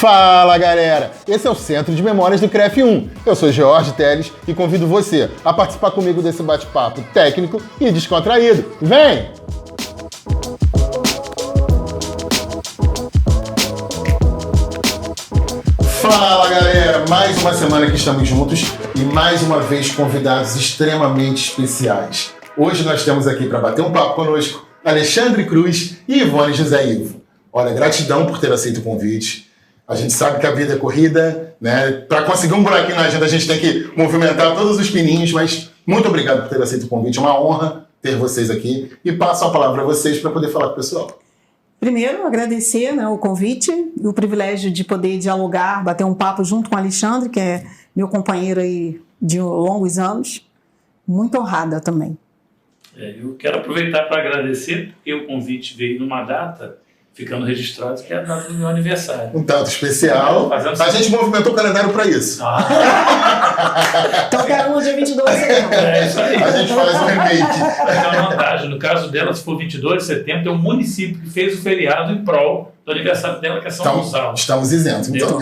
Fala galera, esse é o Centro de Memórias do CREF1. Eu sou George Teles e convido você a participar comigo desse bate-papo técnico e descontraído. Vem! Fala galera, mais uma semana que estamos juntos e mais uma vez convidados extremamente especiais. Hoje nós temos aqui para bater um papo conosco Alexandre Cruz e Ivone José Ivo. Olha, gratidão por ter aceito o convite. A gente sabe que a vida é corrida, né? Para conseguir um buraquinho na agenda a gente tem que movimentar todos os pininhos, mas muito obrigado por ter aceito o convite. É uma honra ter vocês aqui e passo a palavra a vocês para poder falar com o pessoal. Primeiro, agradecer, o convite e o privilégio de poder dialogar, bater um papo junto com o Alexandre, que é meu companheiro aí de longos anos. Muito honrada também. Eu quero aproveitar para agradecer, porque o convite veio numa data, ficando registrado, que é a data do meu aniversário. Um tanto especial. A gente movimentou o calendário para isso. Então, quero no dia 22 de setembro. É isso aí. A gente faz um remake. Tem uma vantagem. No caso dela, se for 22 de setembro, tem um município que fez o feriado em prol do aniversário dela, que é São Gonçalo. Estamos isentos, então.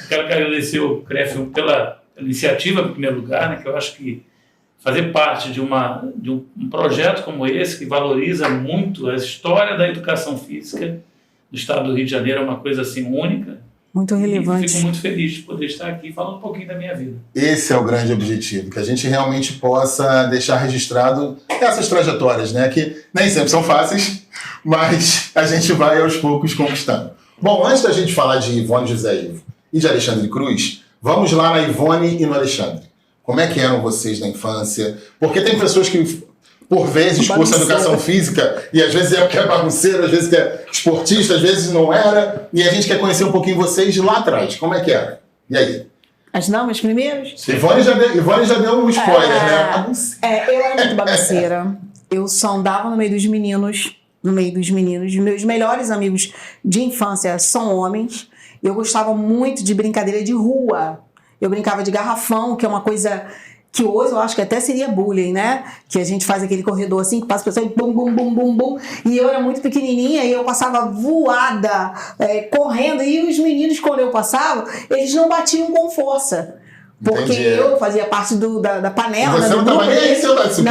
Quero agradecer o CREF pela iniciativa, em primeiro lugar, né, que eu acho que fazer parte de um projeto como esse, que valoriza muito a história da educação física do estado do Rio de Janeiro, é uma coisa assim única. Muito relevante. E fico muito feliz de poder estar aqui falando um pouquinho da minha vida. Esse é o grande objetivo, que a gente realmente possa deixar registrado essas trajetórias, né? Que nem sempre são fáceis, mas a gente vai aos poucos conquistando. Bom, antes da gente falar de Ivone José Ivo e de Alexandre Cruz, vamos lá na Ivone e no Alexandre. Como é que eram vocês na infância? Porque tem pessoas que, por vezes, cursam educação física e às vezes é porque é bagunceiro, às vezes que é esportista, às vezes não era. E a gente quer conhecer um pouquinho vocês de lá atrás. Como é que era? E aí? As damas primeiros? Ivone já deu um spoiler, né? Eu era muito bagunceira. Eu só andava no meio dos meninos. Meus melhores amigos de infância são homens. Eu gostava muito de brincadeira de rua. Eu brincava de garrafão, que é uma coisa que hoje eu acho que até seria bullying, né? Que a gente faz aquele corredor assim, que passa a pessoa e bum, bum, bum, bum, bum. E eu era muito pequenininha e eu passava voada, correndo. E os meninos, quando eu passava, eles não batiam com força. Porque eu fazia parte da panela. E você não estava nem aí, seu Lázaro?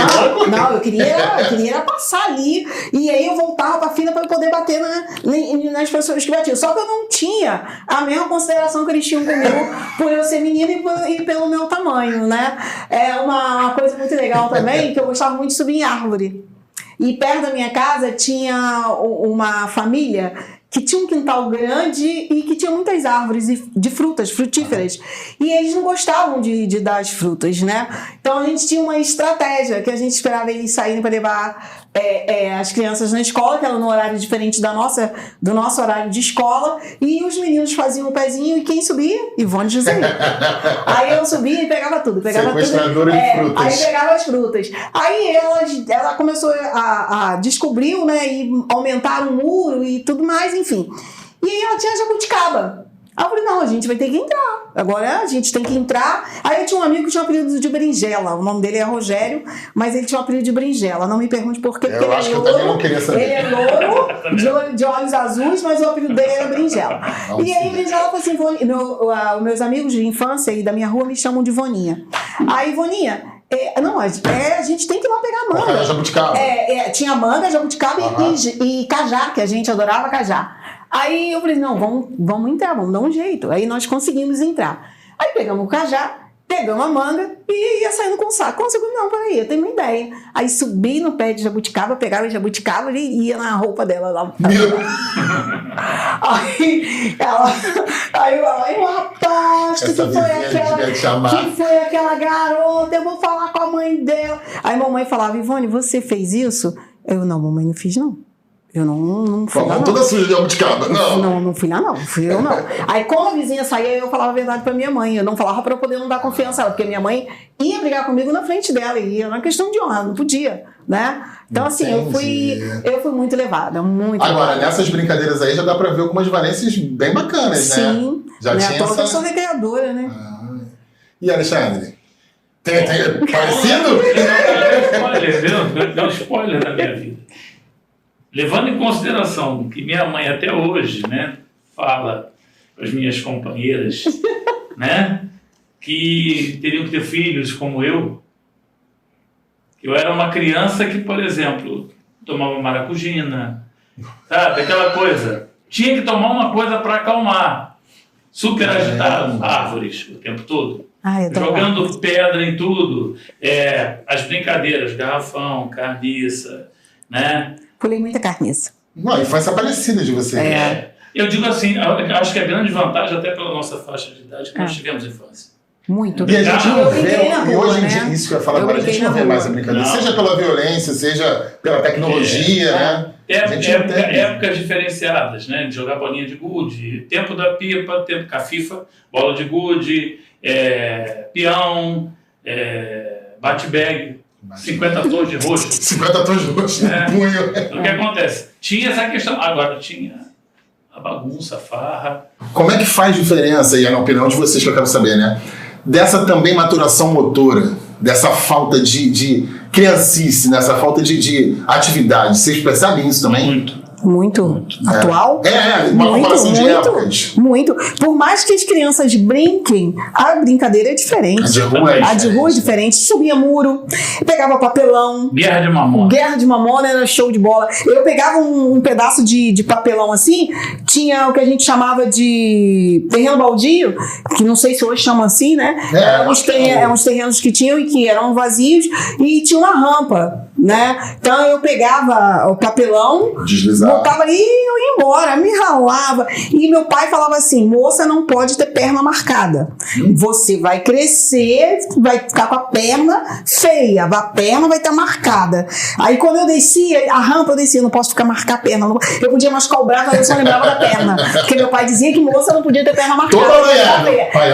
Não, eu queria passar ali. E aí eu voltava para a fila para poder bater nas pessoas que batiam. Só que eu não tinha a mesma consideração que eles tinham comigo por eu ser menina e pelo meu tamanho, né? É uma coisa muito legal também, que eu gostava muito de subir em árvore. E perto da minha casa tinha uma família que tinha um quintal grande e que tinha muitas árvores de frutas, frutíferas. E eles não gostavam de dar as frutas, né? Então a gente tinha uma estratégia, que a gente esperava eles saírem para levar as crianças na escola, que era no horário diferente do nosso horário de escola, e os meninos faziam o pezinho, e quem subia? Ivone José. Aí eu subia e pegava tudo. Sequestradora de frutas. Aí pegava as frutas. Aí ela começou a descobrir, né, e aumentar o muro e tudo mais, enfim. E aí ela tinha jabuticaba. Aí eu falei, não, a gente vai ter que entrar. Agora a gente tem que entrar. Aí eu tinha um amigo que tinha um apelido de berinjela. O nome dele é Rogério, mas ele tinha um apelido de berinjela. Não me pergunte por quê, porque eu acho que eu também não queria saber. Ele é louro, de olhos azuis, mas o apelido dele era berinjela. E aí berinjela falou assim, meus amigos de infância e da minha rua me chamam de Voninha. Aí Voninha, a gente tem que ir lá pegar manga. Jabuticaba. Tinha manga, jabuticaba e cajá, que a gente adorava cajá. Aí eu falei, não, vamos entrar, vamos dar um jeito. Aí nós conseguimos entrar. Aí pegamos o cajá, pegamos a manga e ia saindo com o saco. Não, peraí, eu tenho uma ideia. Aí subi no pé de jabuticaba, pegava a jabuticaba e ia na roupa dela lá. Aí eu, rapaz, que foi aquela garota, eu vou falar com a mãe dela. Aí mamãe falava, Ivone, você fez isso? Eu, não, mamãe, não fiz não. Eu não fui lá, não. Toda suja de jabuticaba, não. Não fui lá, não. Fui eu, não. Aí, quando a vizinha saía, eu falava a verdade pra minha mãe. Eu não falava pra eu poder não dar confiança a ela, porque minha mãe ia brigar comigo na frente dela. E era uma questão de honra, não podia, né? Então, assim, eu fui muito levada, muito Agora, levada. Nessas brincadeiras aí, já dá pra ver algumas valências bem bacanas, né? Sim. Já tinha eu sou recreadora, né? E Alexandre? Tem parecido? Deu um spoiler na minha vida. Levando em consideração que minha mãe até hoje, né, fala com as minhas companheiras, né? Que teriam que ter filhos como eu. Eu era uma criança que, por exemplo, tomava maracujina, sabe? Aquela coisa. Tinha que tomar uma coisa para acalmar. Super agitado, árvores o tempo todo. Jogando pedra em tudo. As brincadeiras, garrafão, carniça, né? Pulei muita carniça. Não, a infância parecida de você. Eu digo assim, eu acho que a grande vantagem, até pela nossa faixa de idade, é que nós tivemos infância. Muito. E a gente não vê, rua, e hoje em né? dia, isso que eu ia falar agora, a gente não vê mais a brincadeira. Não. Seja pela violência, seja pela tecnologia, né? Épocas diferenciadas, né? De jogar bolinha de gude, tempo da pipa, tempo cafifa, bola de gude, peão, bate-bag, 50 tons de roxo. 50 tons de roxo no punho. O que acontece? Tinha essa questão, agora tinha a bagunça, a farra. Como é que faz diferença, e na opinião de vocês que eu quero saber, né? Dessa também maturação motora, dessa falta de criancice, dessa falta de atividade. Vocês percebem isso também? Muito. Atual? Uma comparação de épocas. Muito. Por mais que as crianças brinquem, a brincadeira é diferente. A de rua é diferente. Subia muro, pegava papelão. Guerra de Mamona. Guerra de Mamona era show de bola. Eu pegava um pedaço de papelão assim, tinha o que a gente chamava de terreno baldio, que não sei se hoje chama assim, né? Uns terrenos que tinham e que eram vazios e tinha uma rampa, né? Então eu pegava o papelão, deslizava, botava ali e eu ia embora, me ralava. E meu pai falava assim: moça, não pode ter perna marcada. Você vai crescer, vai ficar com a perna feia, a perna vai estar marcada. Aí quando eu descia, a rampa eu descia, não posso ficar marcar a perna. Eu podia machucar o braço, mas eu só lembrava da perna. Porque meu pai dizia que moça não podia ter perna marcada.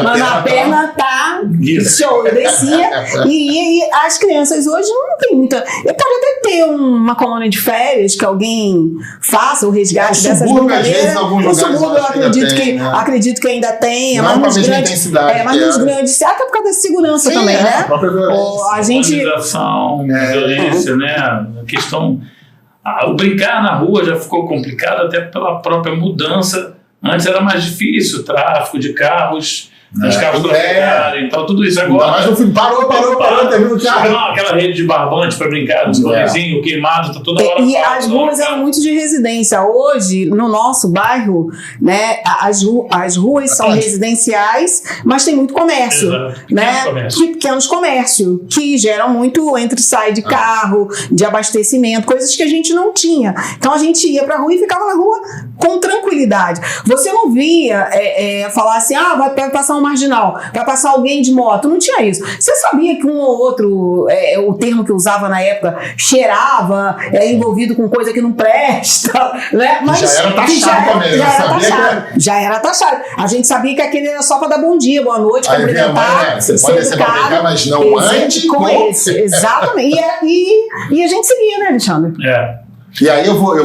Mas a perna tá show. Eu descia e as crianças hoje não tem muita. Eu pode até ter uma colônia de férias que alguém faça o resgate dessas brincadeiras. No subúrbio eu acredito que ainda tem. Não com a mesma intensidade. Mas nos grandes, até por causa da segurança também, né? A própria violência. A gente... violência, né? A questão... O brincar na rua já ficou complicado até pela própria mudança. Antes era mais difícil, tráfico de carros... Os carros trafegarem e tal, tudo isso agora. Mas no fim, parou, terminou o carro. Aquela rede de barbante para brincar, os correzinhos, queimado, tá toda hora. E as ruas eram muito de residência. Hoje, no nosso bairro, né, as ruas são residenciais, mas tem muito comércio. Né? Pequenos comércios, que geram muito entre sai de carro, de abastecimento, coisas que a gente não tinha. Então a gente ia pra rua e ficava na rua com tranquilidade. Você não via falar assim, vai passar um marginal, vai passar alguém de moto. Não tinha isso. Você sabia que um ou outro, o termo que eu usava na época, cheirava, envolvido com coisa que não presta, né? Mas já era taxado também. Já era taxado. A gente sabia que aquele era só para dar bom dia, boa noite, cumprimentar. Você pode ser para brincar, mas não antes com esse. Exatamente. E a gente seguia, né, Alexandre? E aí eu vou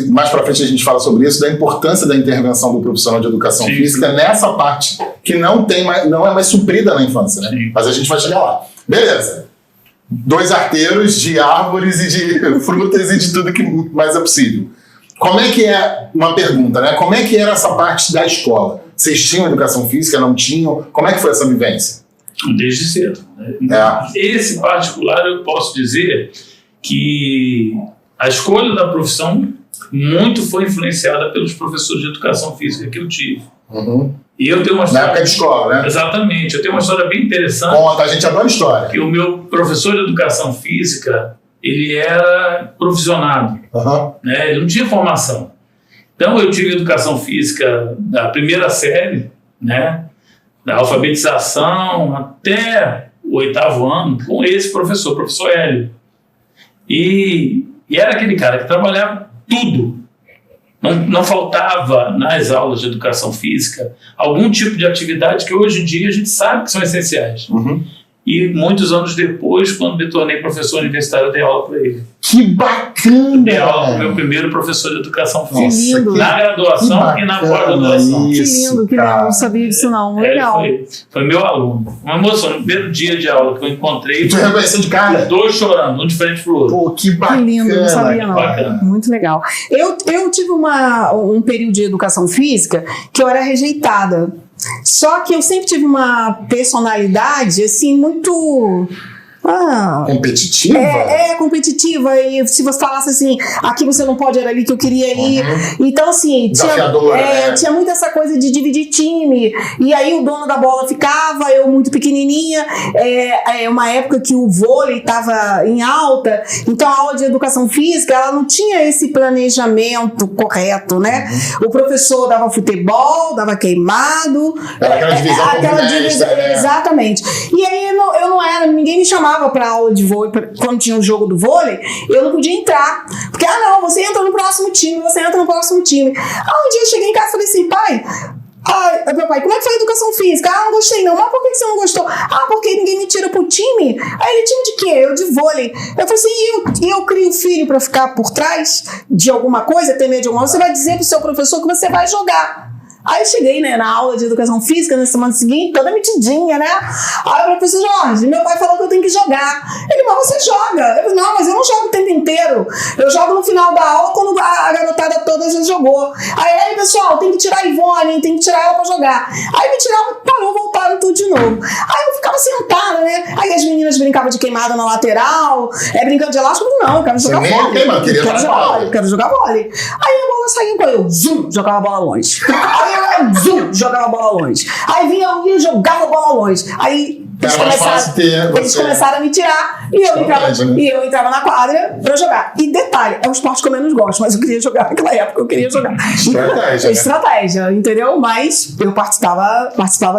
mais pra frente a gente fala sobre isso, da importância da intervenção do profissional de educação física nessa parte que não é mais suprida na infância, né? Mas a gente vai chegar lá. Beleza. 2 arteiros de árvores e de frutas e de tudo que mais é possível. Como é que uma pergunta, né? Como é que era essa parte da escola? Vocês tinham educação física, não tinham? Como é que foi essa vivência? Desde cedo. Esse particular eu posso dizer que a escolha da profissão muito foi influenciada pelos professores de educação física que eu tive. E eu tenho uma história... Na época de escola, né? Exatamente. Eu tenho uma história bem interessante. Conta, a gente adora história. Que o meu professor de educação física, ele era profissionado. Né? Ele não tinha formação. Então eu tive educação física da primeira série, né? Da alfabetização até o 8º ano, com esse professor, professor Hélio. E era aquele cara que trabalhava tudo. Não faltava nas aulas de educação física algum tipo de atividade que hoje em dia a gente sabe que são essenciais. e muitos anos depois, quando me tornei professor universitário, eu dei aula para ele. Que bacana! Dei aula para o meu primeiro professor de educação Que física. lindo. Na graduação e na pós-graduação. Que lindo, que legal. Não sabia disso não. Legal. Foi meu aluno. Uma emoção. No primeiro dia de aula que eu encontrei, E tu reconheceu de cara? os dois chorando, um de frente pro outro. Pô, que bacana! Que lindo, não sabia não. Bacana. Muito legal. Eu tive um período de educação física que eu era rejeitada. Só que eu sempre tive uma personalidade, assim, muito... Competitiva? Competitiva. E se você falasse assim, aqui você não pode, era ali que eu queria ir. Então, assim, tinha muito essa coisa de dividir time. E aí o dono da bola ficava, eu muito pequenininha. Uma época que o vôlei estava em alta. Então, a aula de educação física, ela não tinha esse planejamento correto, né? O professor dava futebol, dava queimado. Era aquela divisão por exatamente. E aí eu não era, ninguém me chamava para aula de vôlei, quando tinha o jogo do vôlei, eu não podia entrar. Porque, não, você entra no próximo time, você entra no próximo time. Um dia eu cheguei em casa e falei assim, pai, meu pai, como é que foi a educação física? Não gostei não. Mas por que você não gostou? Porque ninguém me tira pro time. Aí ele, time de quê? Eu de vôlei. Eu falei assim, eu crio filho pra ficar por trás de alguma coisa, ter medo de alguma coisa, você vai dizer pro seu professor que você vai jogar. Aí eu cheguei, né, na aula de educação física na semana seguinte, toda metidinha, né? Aí eu falei, professor Jorge, meu pai falou que eu tenho que jogar. Ele, mas você joga. Eu falei, não, mas eu não jogo o tempo inteiro. Eu jogo no final da aula quando a garotada toda já jogou. Aí, pessoal, tem que tirar a Ivone, tem que tirar ela pra jogar. Aí me tiraram, parou, voltaram tudo de novo. Aí eu ficava sentada, né? Aí as meninas brincavam de queimada na lateral, brincando de elástico, não, eu quero jogar vôlei. Eu quero jogar vôlei. Aí a bola saía com eu, zum, jogava a bola longe. Aí eu jogava a bola longe. Aí vinha eu e jogava a bola longe. Aí eles começaram a me tirar e eu entrava na quadra pra jogar. E detalhe, é o esporte que eu menos gosto, mas eu queria jogar naquela época, eu queria jogar. Estratégia, entendeu? Mas eu participava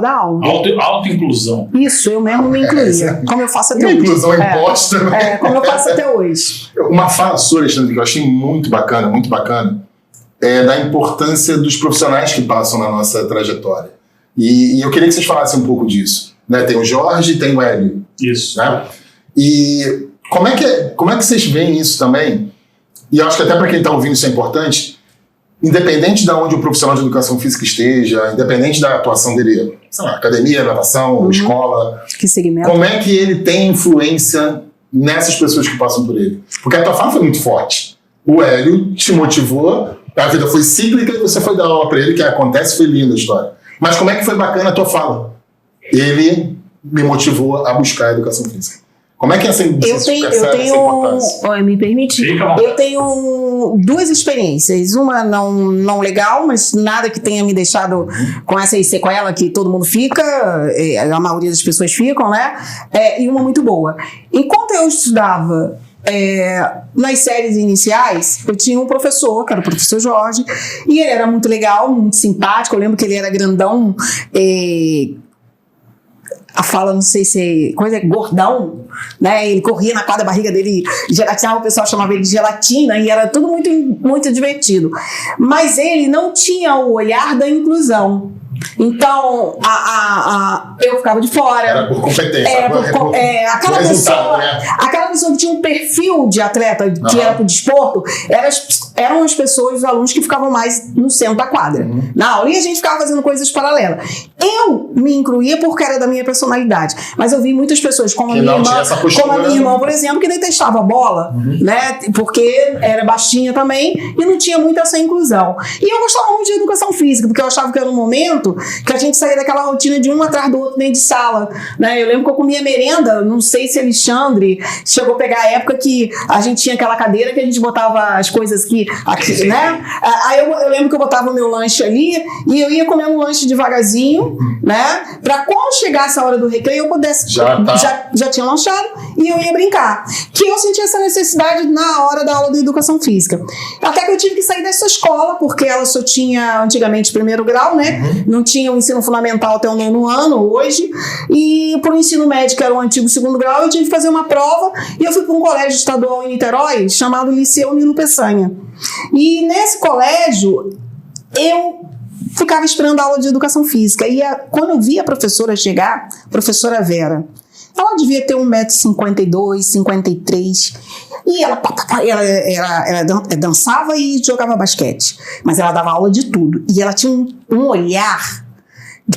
da aula. Auto-inclusão. Isso, eu mesmo me incluía. Como eu faço até hoje. Inclusão imposta. Como eu faço até hoje. Uma fala sua, Alexandre, que eu achei muito bacana, da importância dos profissionais que passam na nossa trajetória. E eu queria que vocês falassem um pouco disso. Né? Tem o Jorge e tem o Hélio. Isso. Né? E como é que vocês veem isso também? E eu acho que até para quem está ouvindo isso é importante, independente de onde o profissional de educação física esteja, independente da atuação dele, sei lá, academia, natação, escola, que segmento? Como é que ele tem influência nessas pessoas que passam por ele? Porque a tua fala foi muito forte. O Hélio te motivou, a vida foi cíclica e você foi dar aula para ele, que acontece, foi linda a história. Mas como é que foi bacana a tua fala? Ele me motivou a buscar a educação física. Como é que essa importância? Me permite? Eu tenho duas experiências. Uma não legal, mas nada que tenha me deixado com essa sequela que todo mundo fica, a maioria das pessoas ficam, né? E uma muito boa. Enquanto eu estudava nas séries iniciais, eu tinha um professor, que era o professor Jorge, e ele era muito legal, muito simpático. Eu lembro que ele era grandão, a fala, não sei se coisa gordão, né? Ele corria na quadra, a barriga dele gelatinava, o pessoal chamava ele de gelatina, e era tudo muito, muito divertido. Mas ele não tinha o olhar da inclusão. Então, eu ficava de fora. Era por competência. Aquela pessoa que tinha um perfil de atleta, que era pro desporto, eram as pessoas, os alunos que ficavam mais no centro da quadra. Na aula, e a gente ficava fazendo coisas paralelas. Eu me incluía porque era da minha personalidade, mas eu vi muitas pessoas, como a minha irmã, por exemplo, que detestava a bola, né? Porque era baixinha também e não tinha muito essa inclusão. E eu gostava muito de educação física, porque eu achava que era um momento que a gente saía daquela rotina de um atrás do outro dentro de sala, né? Eu lembro que eu comia merenda, não sei se Alexandre chegou a pegar a época que a gente tinha aquela cadeira que a gente botava as coisas aqui, né? Aí eu lembro que eu botava o meu lanche ali e eu ia comendo um lanche devagarzinho, né? Pra quando chegasse a hora do recreio eu pudesse, já tinha lanchado e eu ia brincar. Que eu sentia essa necessidade na hora da aula de educação física. Até que eu tive que sair dessa escola, porque ela só tinha antigamente primeiro grau, né? Não tinha o ensino fundamental até o 9º ano, hoje, e por ensino médio, que era o antigo 2º grau, eu tive que fazer uma prova, e eu fui para um colégio estadual em Niterói, chamado Liceu Nilo Peçanha. E nesse colégio, eu ficava esperando a aula de educação física, e quando eu vi a professora chegar, professora Vera, Ela devia ter 1,52 m, 53 e ela dançava e jogava basquete, mas ela dava aula de tudo. E ela tinha um olhar.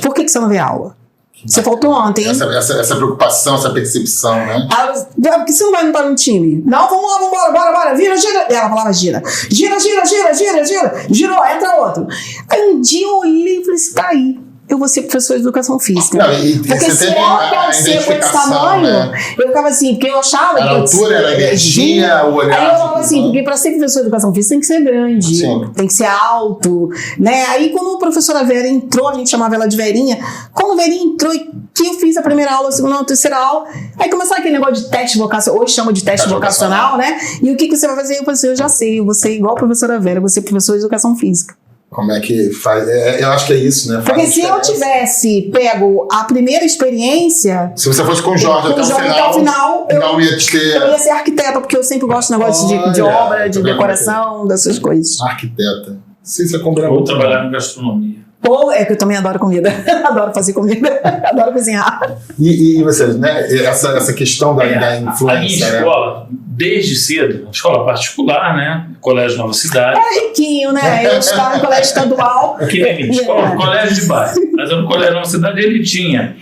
Por que você não vê aula? Você faltou ontem, hein? Essa preocupação, essa percepção, né? Por que você não vai entrar no time? Não, vamos lá, bora, vira. Ela falava gira. Girou, entra outro. Aí um dia eu olhei e falei assim, tá aí. Eu vou ser professor de educação física. Não, porque se ela pode ser com esse tamanho, né? eu ficava assim, porque eu achava que... A altura, era a energia, o olhar. Aí eu falava assim, porque para ser professor de educação física tem que ser grande, tem que ser alto, né? Aí quando a professora Vera entrou, a gente chamava ela de Verinha, quando a Verinha entrou e que eu fiz a primeira aula, a segunda aula, a terceira aula, aí começava aquele negócio de teste vocacional, hoje chama de teste vocacional, né? E o que você vai fazer? Eu falei assim, eu já sei, eu vou ser igual a professora Vera, eu vou ser professor de educação física. Como é que faz? Eu acho que é isso, né? Porque se eu tivesse pego a primeira experiência... Se você fosse com o Jorge até o final, eu ia ser arquiteta, porque eu sempre gosto de negócio de obra, de decoração, dessas coisas. Arquiteta. Se você comprar Vou trabalhar em gastronomia. Pô, é que eu também adoro comida. Adoro fazer comida. Adoro cozinhar. E você, né? Essa questão da influência. A minha escola, desde cedo, escola particular, né? Colégio Nova Cidade. Era riquinho, né? Eu estava no colégio estadual. Aqui na minha escola, colégio de bairro. Mas no Colégio Nova Cidade ele tinha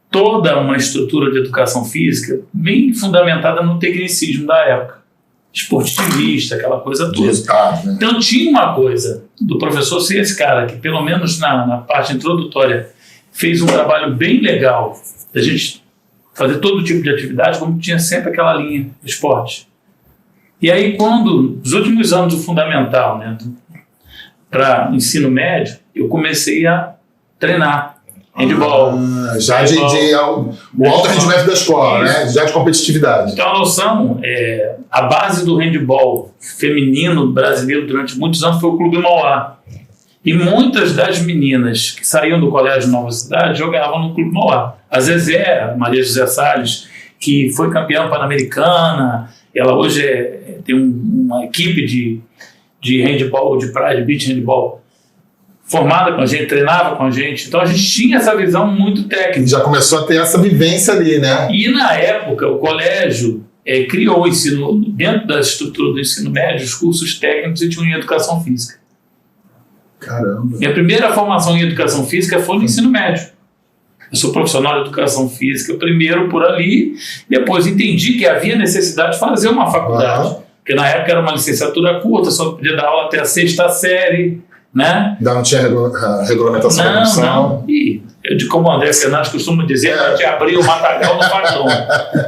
toda uma estrutura de educação física bem fundamentada no tecnicismo da época. Esportivista, aquela coisa toda. Né? Então tinha uma coisa do professor ser esse cara que, pelo menos na parte introdutória, fez um trabalho bem legal da gente fazer todo tipo de atividade, como tinha sempre aquela linha do esporte. E aí, quando, nos últimos anos do fundamental, né, para ensino médio, eu comecei a treinar handball. Já o alto rendimento da escola, né? Já de competitividade. Então, a noção, a base do handball feminino brasileiro durante muitos anos foi o Clube Mauá. E muitas das meninas que saíam do Colégio Nova Cidade jogavam no Clube Mauá. A Zezé, Maria José Salles, que foi campeã pan-americana, ela hoje tem uma equipe de handball, de praia, de beach handball, formada com a gente, treinava com a gente. Então a gente tinha essa visão muito técnica. Já começou a ter essa vivência ali, né? E na época o colégio criou o ensino, dentro da estrutura do ensino médio, os cursos técnicos e tinha educação física. Caramba. Minha primeira formação em educação física foi no ensino médio. Eu sou profissional de educação física primeiro por ali, depois entendi que havia necessidade de fazer uma faculdade. Porque na época era uma licenciatura curta, só podia dar aula até a 6ª série, né? Ainda não tinha regulamentação da profissão. Não. E eu, como o André Fernandes costuma dizer, a gente abriu o matagal no facão,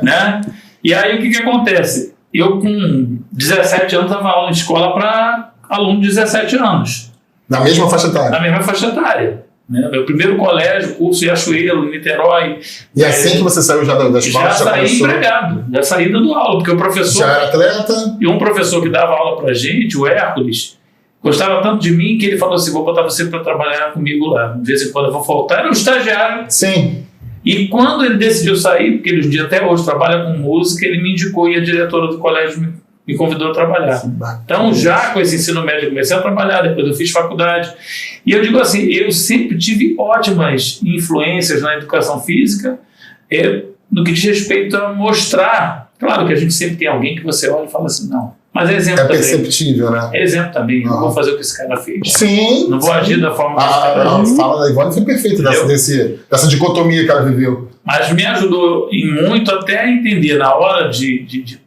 né? E aí o que acontece? Eu com 17 anos dava aula em escola para aluno de 17 anos. Na mesma faixa etária? Na mesma faixa etária. Né? Meu primeiro colégio, curso em Achuelo, em Niterói. E assim que você saiu já da escola? Já saí empregado, já saí dando aula, porque o professor... Já era atleta? E um professor que dava aula pra gente, o Hércules, gostava tanto de mim que ele falou assim, vou botar você para trabalhar comigo lá. De vez em quando eu vou faltar. Era um estagiário. Sim. E quando ele decidiu sair, porque ele um dia até hoje trabalha com música, ele me indicou e a diretora do colégio me convidou a trabalhar. Então, já com esse ensino médio, eu comecei a trabalhar, depois eu fiz faculdade. E eu digo assim, eu sempre tive ótimas influências na educação física, no que diz respeito a mostrar. Claro que a gente sempre tem alguém que você olha e fala assim, não. Mas é exemplo também. É perceptível, né? É exemplo também. Não vou fazer o que esse cara fez. Sim. Não vou agir da forma que esse cara fez. A fala da Ivone foi perfeita dessa dicotomia que ela viveu. Mas me ajudou muito até a entender, na hora de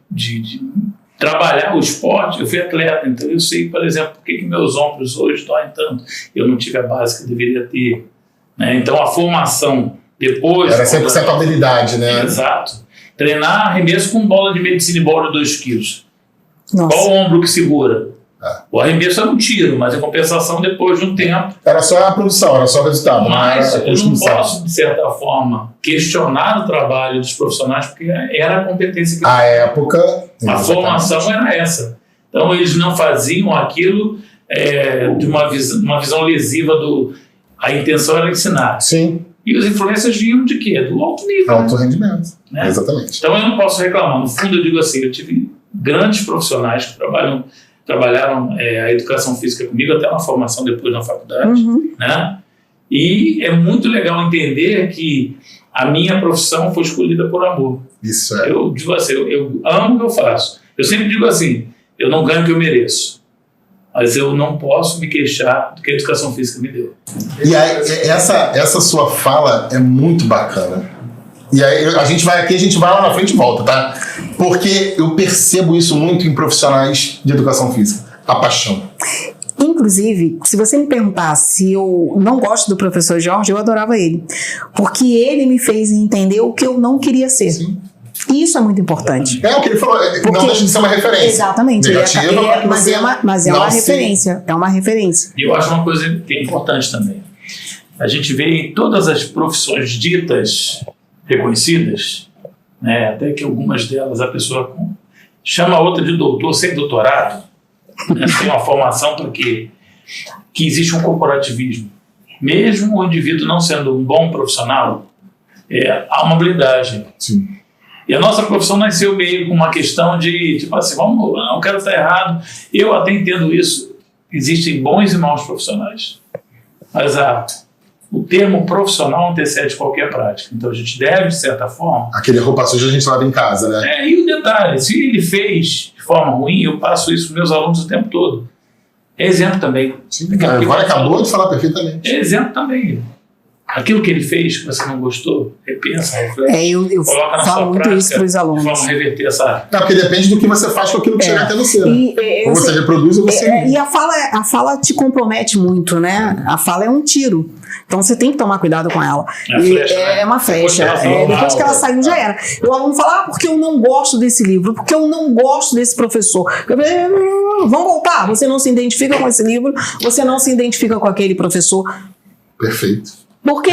trabalhar o esporte, eu fui atleta, então eu sei, por exemplo, por que meus ombros hoje doem tanto. Eu não tive a base que eu deveria ter. Né? Então a formação depois... Era 100% habilidade, né? Exato. Treinar arremesso com bola de medicina e bola de 2 quilos. Nossa. Qual o ombro que segura? O arremesso era um tiro, mas em compensação, depois de um tempo... Era só a produção, era só o resultado. Mas eu não posso, de certa forma, questionar o trabalho dos profissionais, porque era a competência que... A época... A formação era essa. Então, eles não faziam aquilo de uma visão lesiva do... A intenção era ensinar. Sim. E os influências vinham de quê? Do alto nível. Alto rendimento. Né? Exatamente. Então, eu não posso reclamar. No fundo, eu digo assim, eu tive grandes profissionais que trabalharam a educação física comigo, até uma formação depois na faculdade, né? E é muito legal entender que a minha profissão foi escolhida por amor. Isso é. Eu digo assim, eu amo o que eu faço. Eu sempre digo assim, eu não ganho o que eu mereço, mas eu não posso me queixar do que a educação física me deu. E aí, essa sua fala é muito bacana. E aí a gente vai lá na frente e volta, tá? Porque eu percebo isso muito em profissionais de educação física. A paixão. Inclusive, se você me perguntar se eu não gosto do professor Jorge, eu adorava ele. Porque ele me fez entender o que eu não queria ser. Sim. E isso é muito importante. É o que ele falou, não deixa de ser uma referência. Exatamente. Negativa, mas é uma referência. É uma referência. E eu acho uma coisa que é importante também. A gente vê em todas as profissões ditas reconhecidas, né, até que algumas delas a pessoa chama a outra de doutor sem doutorado, né, tem uma formação para que existe um corporativismo. Mesmo o indivíduo não sendo um bom profissional, há uma blindagem. Sim. E a nossa profissão nasceu meio com uma questão de, tipo assim, vamos lá, o cara está errado. Eu até entendo isso. Existem bons e maus profissionais. Mas o termo profissional antecede qualquer prática. Então a gente deve, de certa forma... Aquele roupa suja a gente lava em casa, né? E o detalhe, se ele fez de forma ruim, eu passo isso para meus alunos o tempo todo. É exemplo também. Sim, agora acabou de falar perfeitamente. É exemplo também. Aquilo que ele fez que você não gostou, repensa, reflete, eu coloca na falo sua muito prática, isso para os alunos. Vamos reverter essa... Não, porque depende do que você faz com aquilo que chega até você. Né? Ou você reproduz ou você... E a fala te compromete muito, né? A fala é um tiro. Então você tem que tomar cuidado com ela. É uma flecha. Depois que ela saiu, já era. E o aluno fala, porque eu não gosto desse livro, porque eu não gosto desse professor. Vamos voltar. Você não se identifica com esse livro, você não se identifica com aquele professor. Perfeito. Porque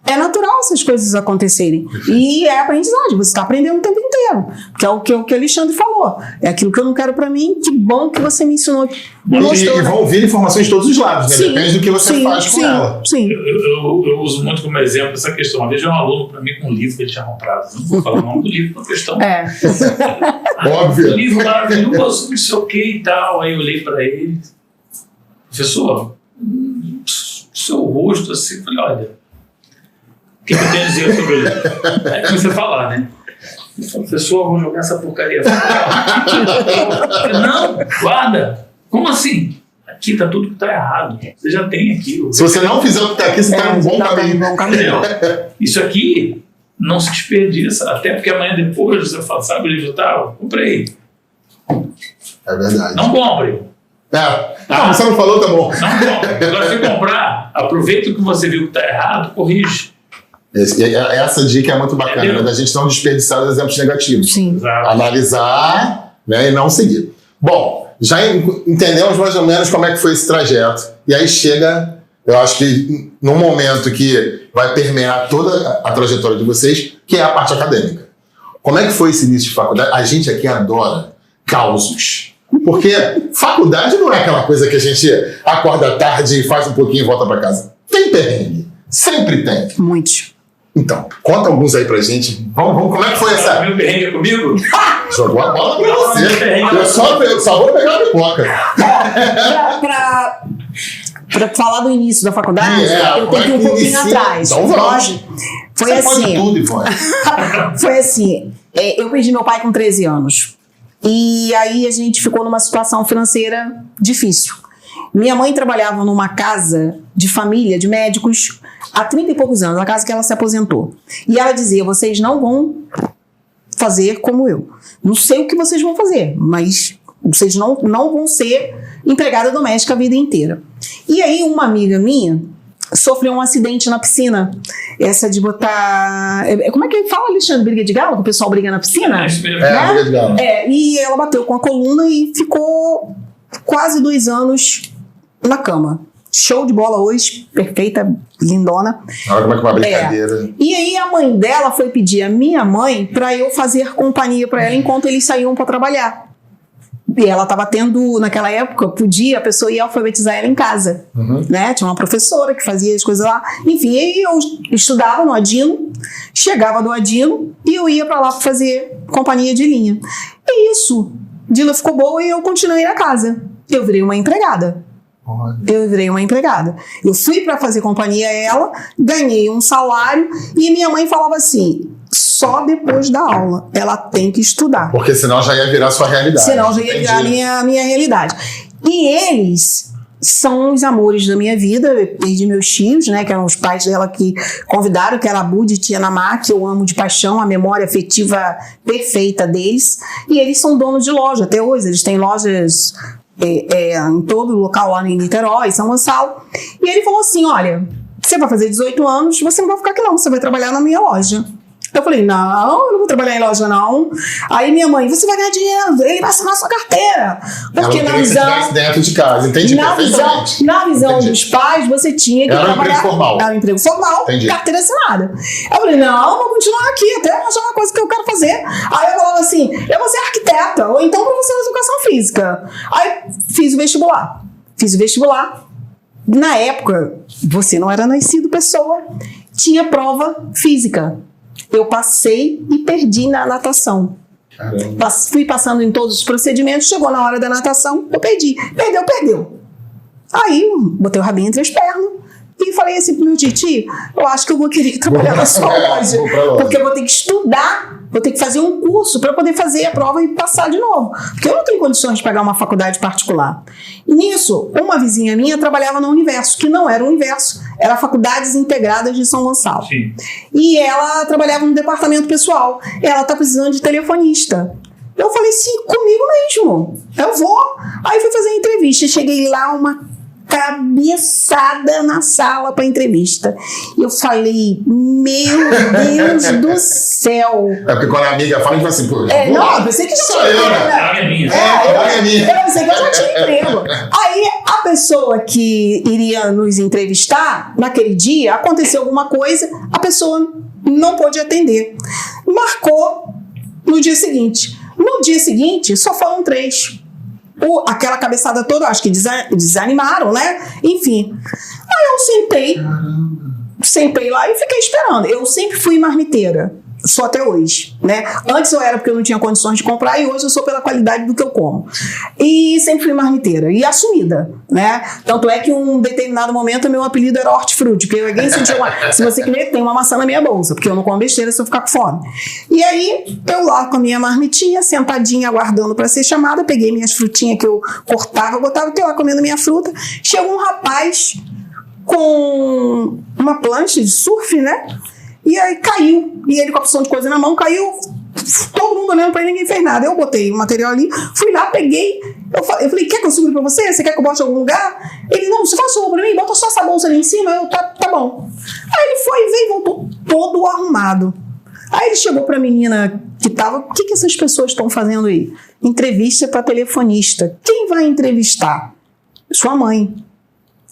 é natural essas coisas acontecerem. E é aprendizagem, você está aprendendo o tempo inteiro. Que é o que o Alexandre falou. É aquilo que eu não quero para mim, que bom que você me ensinou. E vão vir informações de todos os lados, né? Sim, depende do que você faz com ela. Sim. Eu uso muito como exemplo essa questão. Uma vez um aluno para mim com um livro que ele tinha comprado. Não vou falar o nome do livro, uma questão. Óbvio. Um livro maravilhoso, não sei o que e tal. Aí eu olhei para ele, professor, seu rosto assim, falei, olha, o que eu tenho a dizer sobre ele? Aí comecei a falar, né? Ele falou, professor, vou jogar essa porcaria fora. Não, guarda. Como assim? Aqui tá tudo que tá errado. Você já tem aquilo. Se você não fizer o que tá aqui, você tá num bom caminho. Isso aqui não se desperdiça, até porque amanhã depois você fala, sabe o livro tal? Comprei. É verdade. Não compre. Não, você não falou, tá bom. Não compre. Agora, se comprar, aproveita o que você viu que tá errado, corrige. Essa dica é muito bacana, né? Da gente não desperdiçar os exemplos negativos. Sim. Exato. Analisar, né, e não seguir. Bom, já entendemos mais ou menos como é que foi esse trajeto. E aí chega, eu acho que num momento que vai permear toda a trajetória de vocês, que é a parte acadêmica. Como é que foi esse início de faculdade? A gente aqui adora causos. Porque faculdade não é aquela coisa que a gente acorda tarde e faz um pouquinho e volta para casa. Tem perrengue. Sempre tem. Muitos. Então, conta alguns aí pra gente. Vamos, como é que foi essa... Meu perrengue comigo? Jogou a bola pra você. Eu só vou pegar a pipoca. Pra falar do início da faculdade, eu tenho que ir um pouquinho atrás. Então vamos. Foi assim. Pode tudo, Ivone. Foi assim. Eu perdi meu pai com 13 anos. E aí a gente ficou numa situação financeira difícil. Minha mãe trabalhava numa casa de família, de médicos, há 30 e poucos anos, a casa que ela se aposentou. E ela dizia, vocês não vão fazer como eu. Não sei o que vocês vão fazer, mas vocês não vão ser empregada doméstica a vida inteira. E aí uma amiga minha sofreu um acidente na piscina. Essa de botar... Como é que fala, Alexandre? Briga de galo? Que o pessoal briga na piscina? É isso mesmo. Briga de galo. E ela bateu com a coluna e ficou quase 2 anos na cama. Show de bola hoje, perfeita, lindona. Olha como é que uma brincadeira. E aí a mãe dela foi pedir a minha mãe para eu fazer companhia para ela enquanto eles saíam para trabalhar. E ela estava tendo, naquela época, a pessoa ia alfabetizar ela em casa. Né? Tinha uma professora que fazia as coisas lá. Enfim, aí eu estudava no Adino, chegava do Adino e eu ia para lá para fazer companhia de linha. E isso, Dila ficou boa e eu continuei na casa. Eu virei uma empregada. Eu virei uma empregada. Eu fui para fazer companhia a ela, ganhei um salário e minha mãe falava assim, só depois da aula ela tem que estudar. Porque senão já ia virar sua realidade. Senão já ia virar a minha realidade. E eles são os amores da minha vida, desde meus tios, né, que eram os pais dela que convidaram, que era a Budi e Tia Namá, que eu amo de paixão, a memória afetiva perfeita deles. E eles são donos de loja até hoje, eles têm lojas em todo local lá em Niterói, São Gonçalo. E ele falou assim, olha, você vai fazer 18 anos, você não vai ficar aqui não, você vai trabalhar na minha loja. Eu falei, não, eu não vou trabalhar em loja, não. Aí minha mãe, você vai ganhar dinheiro, ele vai assinar sua carteira. Porque na visão... dentro de casa, entendi perfeitamente. Na visão dos pais, você tinha que trabalhar... Era um emprego formal. Era um emprego formal, entendi. Carteira assinada. Eu falei, não, vou continuar aqui, até arranjar uma coisa que eu quero fazer. Aí eu falava assim, eu vou ser arquiteta, ou então professora de educação física. Aí fiz o vestibular. Na época, você não era nascido pessoa, tinha prova física. Eu passei e perdi na natação. Caramba. Fui passando em todos os procedimentos, chegou na hora da natação, eu perdi. Perdeu. Aí, botei o rabinho entre as pernas e falei assim pro meu tio, eu acho que eu vou querer trabalhar na sua loja, porque eu vou ter que estudar, vou ter que fazer um curso para poder fazer a prova e passar de novo, porque eu não tenho condições de pagar uma faculdade particular. E nisso, uma vizinha minha trabalhava no Universo, que não era o Universo, era Faculdades Integradas de São Gonçalo. Sim. E ela trabalhava no departamento pessoal, ela tá precisando de telefonista. Eu falei assim, comigo mesmo, eu vou. Aí fui fazer a entrevista, cheguei lá, uma cabeçada na sala para entrevista. E eu falei, meu Deus do céu. É porque quando a amiga fala, a gente fala assim, pô, não, eu pensei que já tinha emprego, né? Eu pensei que eu já tinha emprego. Aí a pessoa que iria nos entrevistar, naquele dia, aconteceu alguma coisa, a pessoa não pôde atender. Marcou no dia seguinte. No dia seguinte, só foram 3. Aquela cabeçada toda, acho que desanimaram, né? Enfim. Aí eu sentei lá e fiquei esperando. Eu sempre fui marmiteira, sou até hoje, né? Antes eu era porque eu não tinha condições de comprar e hoje eu sou pela qualidade do que eu como. E sempre fui marmiteira e assumida, né? Tanto é que em um determinado momento meu apelido era hortifruti, porque alguém sentiu se você quer, tem uma maçã na minha bolsa, porque eu não como besteira se eu ficar com fome. E aí eu lá com a minha marmitinha, sentadinha, aguardando para ser chamada, peguei minhas frutinhas que eu cortava, botava, lá comendo minha fruta. Chegou um rapaz com uma plancha de surf, né? E aí caiu, e ele com a porção de coisa na mão, caiu, todo mundo olhando pra ele, ninguém fez nada. Eu botei o material ali, fui lá, peguei, eu falei, quer que eu segure pra você? Você quer que eu bote em algum lugar? Ele, não, você faz favor pra mim, bota só essa bolsa ali em cima, tá bom. Aí ele foi, veio e voltou todo arrumado. Aí ele chegou pra menina que tava, o que essas pessoas estão fazendo aí? Entrevista pra telefonista. Quem vai entrevistar? Sua mãe.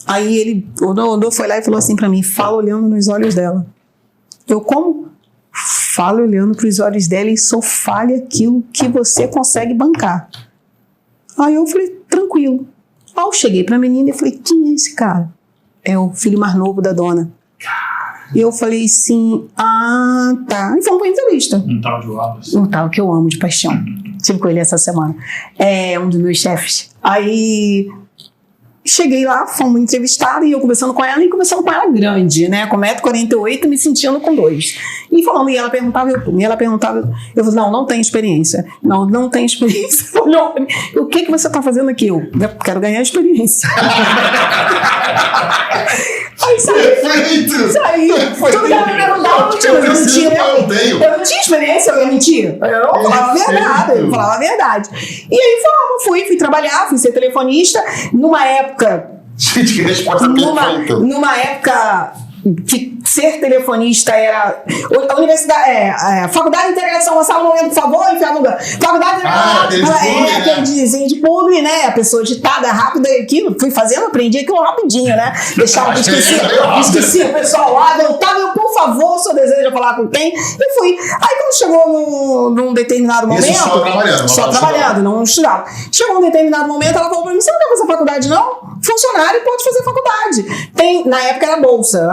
Aí o Dodô foi lá e falou assim pra mim, fala olhando nos olhos dela. Eu como? Falo olhando para os olhos dela e só fale aquilo que você consegue bancar. Aí eu falei, tranquilo. Aí eu cheguei para a menina e falei, quem é esse cara? É o filho mais novo da dona. E eu falei assim, tá. E fomos para a entrevista. Um tal de Wallace. Um tal que eu amo de paixão. Estive com ele essa semana. É um dos meus chefes. Aí... cheguei lá, fomos entrevistados e eu conversando com ela grande, né? Com 1,48 m, me sentindo com 2. E falando, e ela perguntava, eu falei, não tem experiência. Não tem experiência. Não, o que você tá fazendo aqui? Eu quero ganhar experiência. Aí saí, tudo que ela me perguntava, eu não tinha experiência, eu ia mentir. Eu falava a verdade. E aí fui trabalhar, fui ser telefonista, numa época... Gente, que resposta perfeita. Numa época que ser telefonista era... A universidade... a Faculdade Integrada de São Gonçalo, não lembro, por favor, Faculdade aquele desenho de publi, né? A pessoa ditada, rápida, aquilo. Fui fazendo, aprendi aquilo rapidinho, né? Esqueci o pessoal lá, voltava, eu, por favor, se eu desejo falar com quem, e fui. Aí quando chegou num determinado momento... Isso só trabalhando, não estudava. Chegou um determinado momento, ela falou pra mim, você não quer fazer faculdade, não? Funcionário pode fazer faculdade. Na época era bolsa.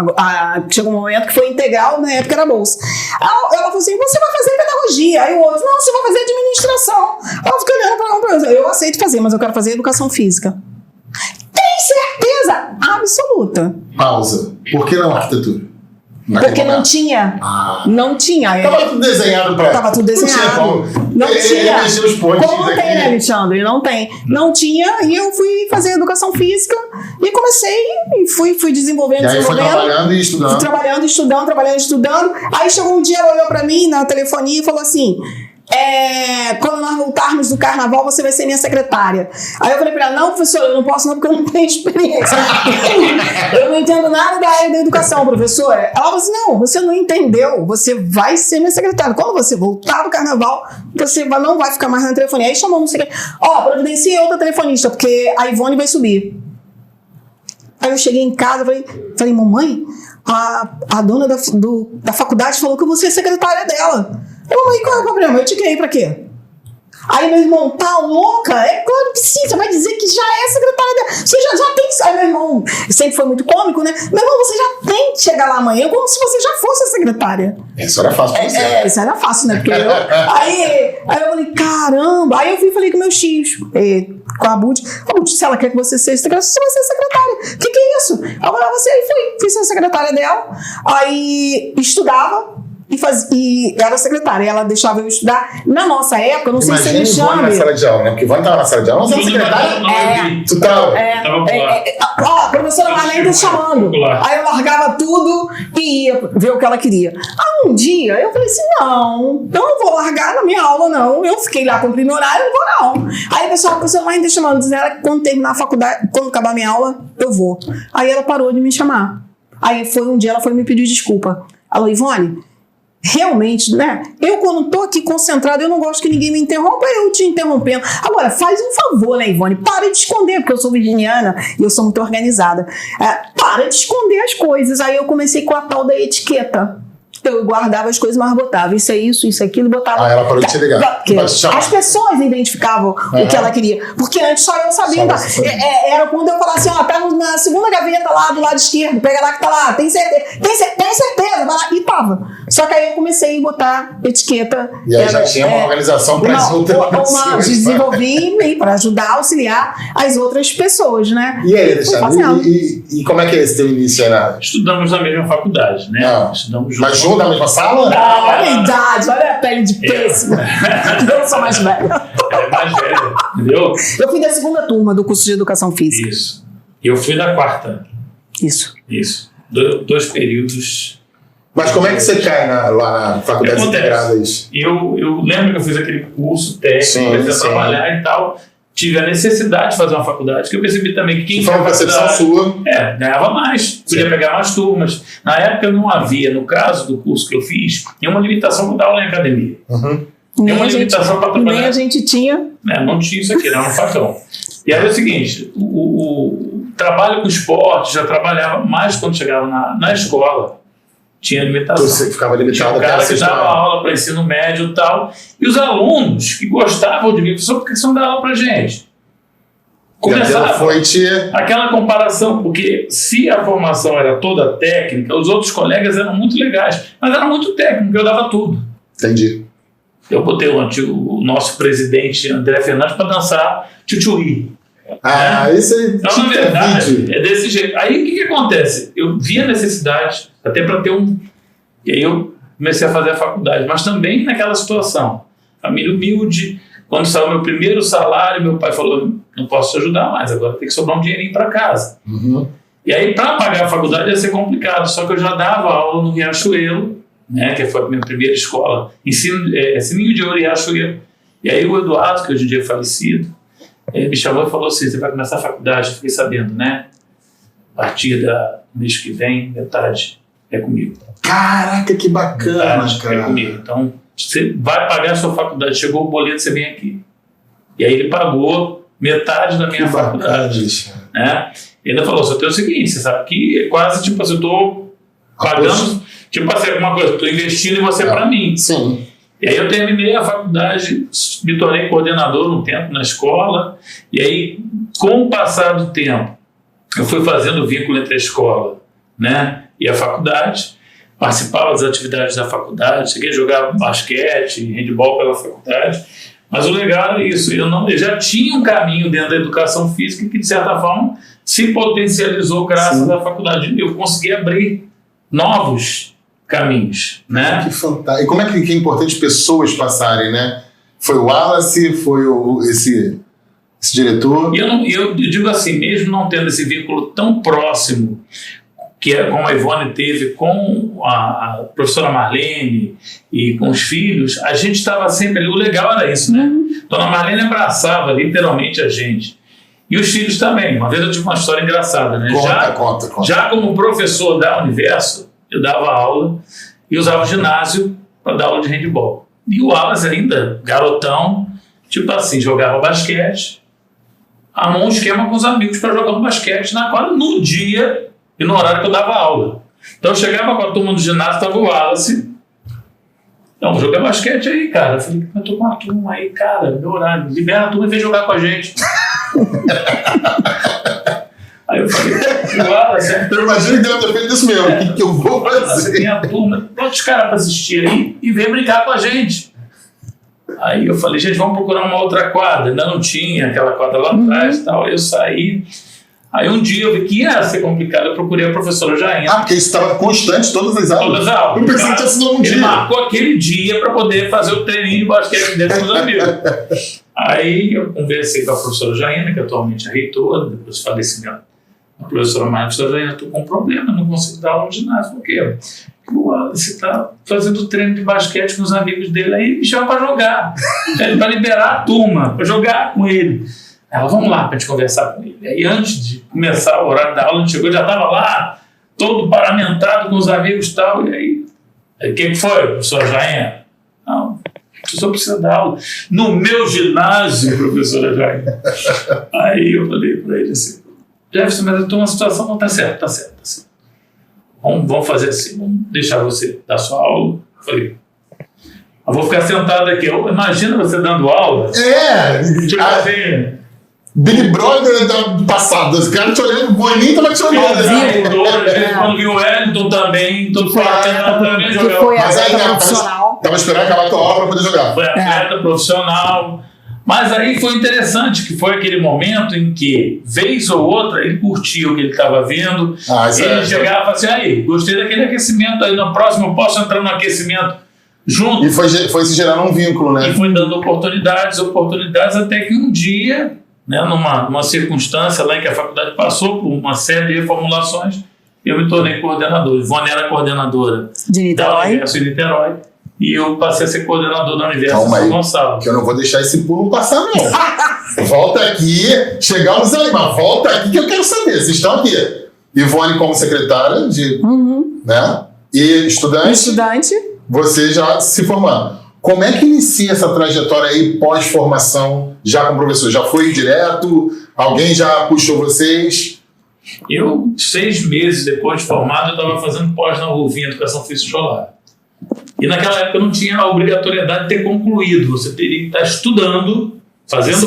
Chegou um momento que foi integral, na época era bolsa. Ela falou assim, você vai fazer pedagogia. Aí o outro, não, você vai fazer administração. Ela fica olhando pra um, eu aceito fazer, mas eu quero fazer educação física. Tem certeza absoluta. Pausa. Por que não arquitetura? Porque não tinha. Não tinha. Tava tudo desenhado pra... Tava tudo desenhado. Não tinha. Como tem, né, Alexandre? Não tem. Não tinha, e eu fui fazer educação física e comecei e fui desenvolvendo. E aí foi trabalhando e estudando. Fui trabalhando, estudando. Aí chegou um dia, ela olhou pra mim na telefonia e falou assim: quando nós voltarmos do carnaval, você vai ser minha secretária. Aí eu falei pra ela: não, professora, eu não posso não, porque eu não tenho experiência. Eu não entendo nada da área da educação, professora. Ela falou assim: não, você não entendeu, você vai ser minha secretária. Quando você voltar do carnaval, você não vai ficar mais na telefonia. Aí chamou um secretário: providencia outra telefonista, porque a Ivone vai subir. Aí eu cheguei em casa, falei: mamãe, a dona da faculdade falou que eu vou ser secretária dela. Eu, mamãe, qual é o problema? Eu te criei pra quê? Aí meu irmão: tá louca? É claro que sim, você vai dizer que já é secretária dela. Você já tem. Aí meu irmão sempre foi muito cômico, né? Meu irmão, você já tem que chegar lá amanhã como se você já fosse a secretária. Isso era fácil pra você. Isso era fácil, né? Porque aí eu falei: caramba. Aí eu fui e falei com meus tios, com a Bud, se ela quer que você seja secretária, você vai ser secretária. O que é isso? Eu falei: você. Aí fui ser secretária dela. Aí estudava. E era secretária, ela deixava eu estudar. Na nossa época, não sei se você me chama. Ivone na sala de aula, né? Porque Ivone tava na sala de aula, não, secretária? Tu tava? A professora Marlene tá chamando. Aí eu largava tudo e ia ver o que ela queria. Aí um dia eu falei assim: não vou largar na minha aula, não. Eu fiquei lá cumprindo horário, não vou não. Aí a professora Marlene tá chamando, dizendo ela que quando terminar a faculdade, quando acabar a minha aula, eu vou. Aí ela parou de me chamar. Aí um dia ela foi me pedir desculpa. Ela falou: Ivone, realmente, né? Eu, quando tô aqui concentrada, eu não gosto que ninguém me interrompa, eu te interrompendo. Agora, faz um favor, né, Ivone? Para de esconder, porque eu sou virginiana e eu sou muito organizada. Para de esconder as coisas. Aí eu comecei com a tal da etiqueta. Eu guardava as coisas, mas botava isso é isso, isso é aquilo, botava. Ela parou de te ligar. As pessoas identificavam o que ela queria. Porque antes só eu sabia. Era quando eu falava assim: tá na segunda gaveta lá do lado esquerdo, pega lá que tá lá, tem certeza? Tem certeza? Vai lá. E tava. Só que aí eu comecei a botar etiqueta. E aí já tinha uma organização para as outras pessoas. Desenvolvi para ajudar, auxiliar as outras pessoas, né? E aí, Alexandre, e como é que é esse teu início? Estudamos na mesma faculdade, né? Estudamos mas junto na mesma sala? Olha a idade, olha a pele de pêssego. Eu sou mais velha. É mais velha, entendeu? Eu fui da segunda turma do curso de Educação Física. Isso. Eu fui da quarta. Isso. 2 períodos. Mas como é que você cai lá na faculdade integrada? Eu lembro que eu fiz aquele curso técnico, comecei a trabalhar e tal. Tive a necessidade de fazer uma faculdade, que eu percebi também que quem foi uma percepção sua. Ganhava mais, podia pegar mais turmas. Na época não havia, no caso do curso que eu fiz, nenhuma limitação para dar aula em academia. Nenhuma limitação para trabalhar. Nem a gente tinha. Não tinha isso aqui, não, no facão. E era o seguinte, o trabalho com esporte, já trabalhava mais quando chegava na escola. Tinha limitação. Você ficava limitado. Tinha um cara que dava aula para ensino médio e tal. E os que gostavam de mim, professor, por que você não dá aula para gente? Começava aquela comparação, porque se a formação era toda técnica, os outros colegas eram muito legais, mas era muito técnico, eu dava tudo. Entendi. Eu botei o nosso presidente André Fernandes para dançar tchutchuí. Isso aí. Então, na verdade, é desse jeito. Aí o que acontece? Eu vi a necessidade, até para ter E aí eu comecei a fazer a faculdade, mas também naquela situação. Família humilde. Quando saiu meu primeiro salário, meu pai falou: não posso te ajudar mais, agora tem que sobrar um dinheirinho para casa. E aí, para pagar a faculdade ia ser complicado, só que eu já dava aula no Riachuelo, né, que foi a minha primeira escola, Sininho de Ouro e Riachuelo. E aí o Eduardo, que hoje em dia é falecido, ele me chamou e falou assim: você vai começar a faculdade? Eu fiquei sabendo, né? A partir do mês que vem, metade é comigo. Caraca, que bacana, cara. É comigo. Então, você vai pagar a sua faculdade. Chegou o boleto, você vem aqui. E aí ele pagou metade da minha faculdade. Né? E ele falou: só tem o seguinte, você sabe que é quase tipo assim, eu estou pagando, tipo assim, alguma coisa, estou investindo em você para mim. Sim. E aí eu terminei a faculdade, me tornei coordenador um tempo na escola, e aí, com o passar do tempo, eu fui fazendo vínculo entre a escola, né, e a faculdade, participava das atividades da faculdade, cheguei a jogar basquete, handebol pela faculdade, mas o legal era isso, eu já tinha um caminho dentro da educação física que, de certa forma, se potencializou graças à faculdade. Eu consegui abrir novos caminhos, né? Que fantástico. E como é que é importante pessoas passarem, né? Foi o Wallace, foi esse diretor? E eu digo assim, mesmo não tendo esse vínculo tão próximo que é como a Ivone teve com a professora Marlene e com os filhos, a gente estava sempre ali. O legal era isso, né? Dona Marlene abraçava literalmente a gente. E os filhos também. Uma vez eu tive uma história engraçada, né? Conta. Já como professor da Universo, eu dava aula e usava o ginásio para dar aula de handebol. E o Wallace ainda, garotão, tipo assim, jogava basquete, armou um esquema com os amigos para jogar um basquete na quadra no dia e no horário que eu dava aula. Então eu chegava com a turma do ginásio, estava o Wallace. Então, vou jogar basquete aí, cara. Eu falei, eu tô com uma turma aí, cara, meu horário, libera a turma e vem jogar com a gente. Aí eu falei, Wallace, eu imagino que deve ter feito isso mesmo. O que eu vou fazer? Tem a turma, bota os caras para assistir aí e vem brincar com a gente. Aí eu falei, gente, vamos procurar uma outra quadra. Ainda não tinha aquela quadra lá atrás e tal. Aí eu saí. Aí um dia eu vi que ia ser complicado, eu procurei a professora Jaina. Porque isso estava constante, todas as aulas? Todas as aulas. Eu pensei que tinha sido um dia. Ele marcou aquele dia para poder fazer o treininho de basquete dentro dos amigos. Aí eu conversei com a professora Jaina, que atualmente é reitora, depois do falecimento da professora Maria. Professora Jaina, estou com um problema, não consigo dar aula no ginásio. Por quê? O Wallace está fazendo treino de basquete com os amigos dele, aí me chama para jogar. Para liberar a turma, para jogar com ele. Ela, vamos lá para a gente conversar com ele. Aí antes de começar o horário da aula, a gente chegou, já estava lá, todo paramentado com os amigos e tal. E aí, o que foi, professora Jaina? Não, o professor precisa dar aula. No meu ginásio, professora Jaina. Aí eu falei para ele assim, Jefferson, mas eu estou numa situação, não, tá certo. Vamos fazer assim, vamos deixar você dar sua aula. Eu falei, eu vou ficar sentado aqui. Imagina você dando aula. Tipo assim, Big Brother do passado, os caras te olhando, o Boninho tava te olhando. Quando viu o Wellington também, todo foi atleta profissional. Tava esperando acabar a tua aula para poder jogar. Foi atleta profissional. Mas aí foi interessante, que foi aquele momento em que, vez ou outra, ele curtia o que ele estava vendo. Ele chegava e falava assim, aí, gostei daquele aquecimento, aí no próximo eu posso entrar no aquecimento junto. E foi se gerando um vínculo, né? E foi dando oportunidades, até que um dia, né, numa circunstância lá em que a faculdade passou por uma série de reformulações, eu me tornei coordenador. Ivone era coordenadora da Universo em Niterói. E eu passei a ser coordenador da Universo em São Gonçalo. Que eu não vou deixar esse pulo passar, não. Volta aqui, chegamos aí, mas volta aqui que eu quero saber. Vocês estão aqui. Ivone como secretária de, né? E estudante. Você já se formando. Como é que inicia essa trajetória aí pós-formação, já com professor? Já foi direto? Alguém já puxou vocês? Eu, 6 meses depois de formado, eu estava fazendo pós na UVinha, Educação Física Escolar. E naquela época não tinha a obrigatoriedade de ter concluído. Você teria que estar estudando, fazendo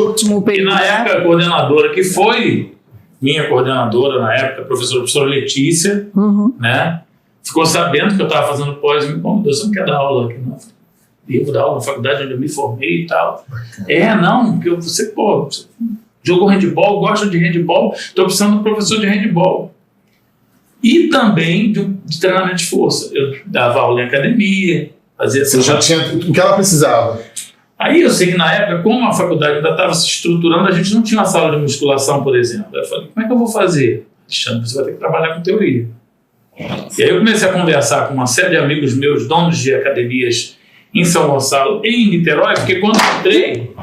último período. E na época a coordenadora, que foi minha coordenadora na época, a professora Letícia, né? Ficou sabendo que eu estava fazendo pós e me convidou, você não quer dar aula aqui, não? Eu vou dar aula na faculdade onde eu me formei e tal. Porque você jogou handebol, gosta de handebol, estou precisando de um professor de handebol. E também de treinamento de força. Eu dava aula em academia, fazia... Você já tinha o que ela precisava. Aí eu sei que na época, como a faculdade ainda estava se estruturando, a gente não tinha uma sala de musculação, por exemplo. Eu falei, como é que eu vou fazer? Alexandre, você vai ter que trabalhar com teoria. E aí eu comecei a conversar com uma série de amigos meus, donos de academias em São Gonçalo e em Niterói, porque quando eu entrei,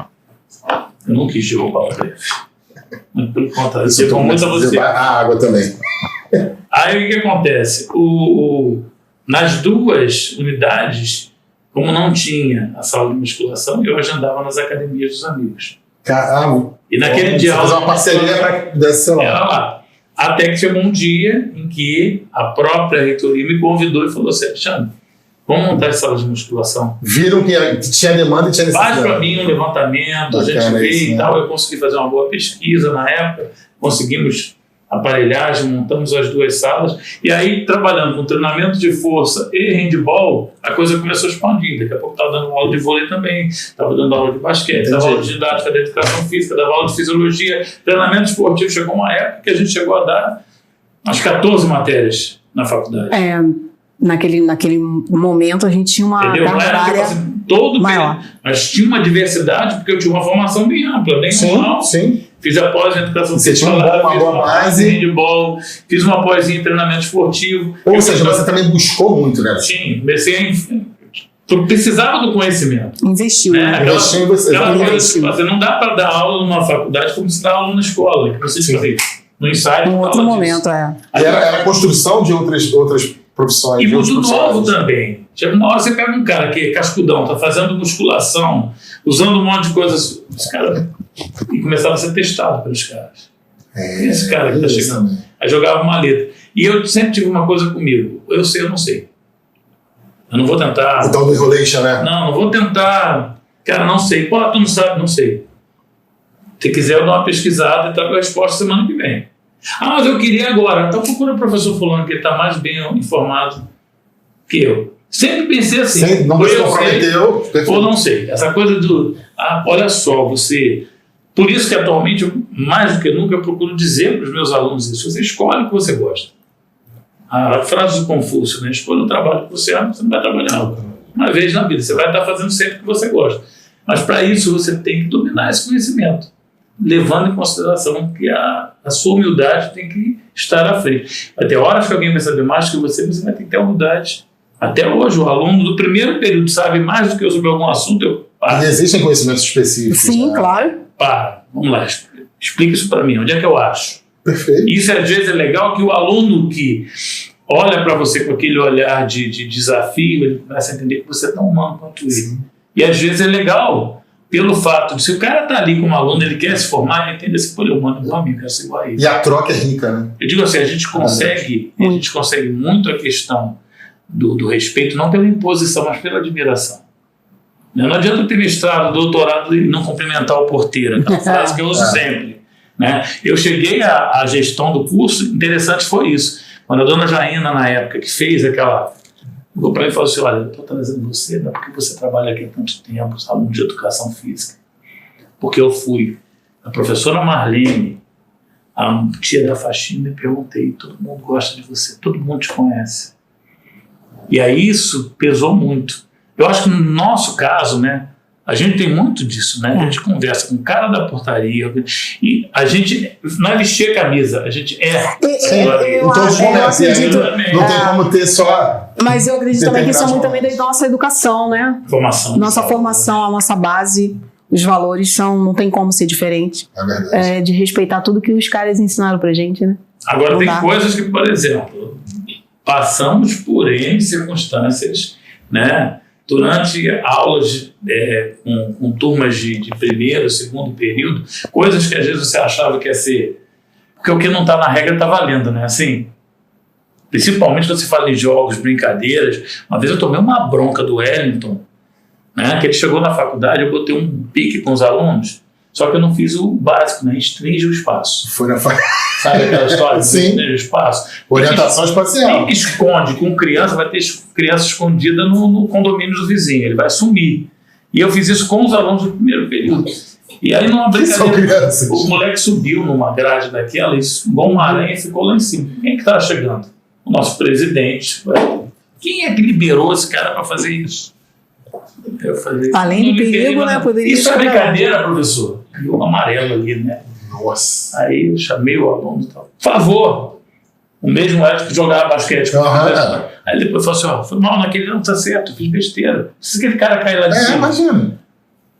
eu não quis derrubar o trecho. Muito pelo contrário, eu devo muito a você. A água também. Aí o que acontece? Nas 2 unidades, como não tinha a sala de musculação, eu agendava nas academias dos amigos. Caramba! E naquele dia... fazer uma parceria para desse celular. Era lá. Até que chegou um dia em que a própria reitoria me convidou e falou assim, Alexandre, vamos montar as salas de musculação. Viram que tinha demanda e tinha necessidade. Faz para mim um levantamento, a gente vê e tal. Eu consegui fazer uma boa pesquisa na época, conseguimos aparelhagem, montamos as 2 salas, e aí trabalhando com treinamento de força e handball, a coisa começou a expandir. Daqui a pouco estava dando aula de vôlei também, estava dando aula de basquete, dava aula de didática, de educação física, dava aula de fisiologia, treinamento esportivo. Chegou uma época que a gente chegou a dar as 14 matérias na faculdade. Naquele momento a gente tinha uma carga horária todo maior. Mas tinha uma diversidade, porque eu tinha uma formação bem ampla, bem normal. Sim. Fiz a pós em educação física, fiz uma pós em handball, fiz uma pós em treinamento esportivo. Ou seja, você também buscou muito, né? Sim, comecei a... precisava do conhecimento. Investiu. Né? Investiu em você. Você não dá para dar aula numa faculdade como se dá aula na escola. Que você fazer no ensaio. Em outro momento, Era a construção de outras profissões. E muito novo também. Chega uma hora você pega um cara que é cascudão, tá fazendo musculação, usando um monte de coisas. Os caras... E começava a ser testado pelos caras. Esse cara que tá chegando. Aí jogava uma letra. E eu sempre tive uma coisa comigo. Eu sei, eu não sei. Eu não vou tentar... O tal do enrolation, né? Não vou tentar... Cara, não sei. Pô, tu não sabe? Não sei. Se quiser, eu dou uma pesquisada e trago a resposta semana que vem. Mas eu queria agora. Então procura o professor fulano, que ele está mais bem informado que eu. Sempre pensei assim. Sim, não se comprometeu. Ou não sei. Essa coisa do... olha só, você... Por isso que atualmente, mais do que nunca, eu procuro dizer para os meus alunos isso. Você escolhe o que você gosta. A frase do Confúcio, né? Escolha o trabalho que você ama, você não vai trabalhar uma vez na vida. Você vai estar fazendo sempre o que você gosta. Mas para isso você tem que dominar esse conhecimento, levando em consideração que a sua humildade tem que estar à frente. Vai ter horas que alguém vai saber mais que você vai ter que ter humildade. Até hoje, o aluno do primeiro período sabe mais do que eu sobre algum assunto. E existem conhecimentos específicos. Sim, claro. Vamos lá, explica isso para mim. Onde é que eu acho? Perfeito. Isso às vezes é legal, que o aluno que olha para você com aquele olhar de desafio, ele começa a entender que você é tão humano quanto ele. Sim. E às vezes é legal pelo fato de, se o cara está ali como aluno, ele quer se formar, ele entende assim, pô, ele é humano igual a mim, eu quero ser igual a ele. E a troca é rica, né? Eu digo assim, a gente consegue muito a questão do respeito, não pela imposição, mas pela admiração. Não adianta eu ter mestrado, doutorado e não cumprimentar o porteiro, aquela frase que eu uso sempre. Né? Eu cheguei à gestão do curso, interessante foi isso. Quando a dona Jaina, na época, que fez aquela... Vou para ele e falou assim, olha, eu estou trazendo você, não é porque você trabalha aqui há tanto tempo, aluno de educação física. Porque eu fui a professora Marlene, a tia da faxina, e perguntei, todo mundo gosta de você, todo mundo te conhece. E aí isso pesou muito. Eu acho que no nosso caso, né, a gente tem muito disso, né? A gente conversa com o cara da portaria e a gente não é vestir a camisa, a gente em todos os momentos. Não tem como ter só... Mas eu acredito também que isso é muito também da nossa educação, né? Formação. Nossa formação, a nossa base, os valores não tem como ser diferente. É verdade. De respeitar tudo que os caras ensinaram pra gente, né? Agora não tem dá. Coisas que, por exemplo, passamos por N circunstâncias, né? Durante aulas com turmas de primeiro, segundo período, coisas que às vezes você achava que ia ser... Porque o que não está na regra está valendo, né? Assim, principalmente quando você fala em jogos, brincadeiras. Uma vez eu tomei uma bronca do Wellington, né? Que ele chegou na faculdade, eu botei um pique com os alunos, só que eu não fiz o básico, né? Restringe o espaço. Foi na faculdade. Sabe aquela história? Sim. Restringe o espaço. Orientação espacial. Quem esconde com criança, vai ter criança escondida no condomínio do vizinho, ele vai sumir. E eu fiz isso com os alunos do primeiro período. E aí, numa brincadeira, o moleque subiu numa grade daquela, igual uma aranha, e ficou lá em cima. Quem é que estava chegando? O nosso presidente. Quem é que liberou esse cara para fazer isso? Eu falei, além do perigo, né? Poderia isso é brincadeira, professor. E o amarelo ali, né? Nossa. Aí eu chamei o aluno e tal. Por favor. O mesmo Edson que jogava basquete. Aí depois falou assim, ó, foi mal naquele, não tá certo, fiz besteira. Se aquele cara cair lá de cima. Imagina.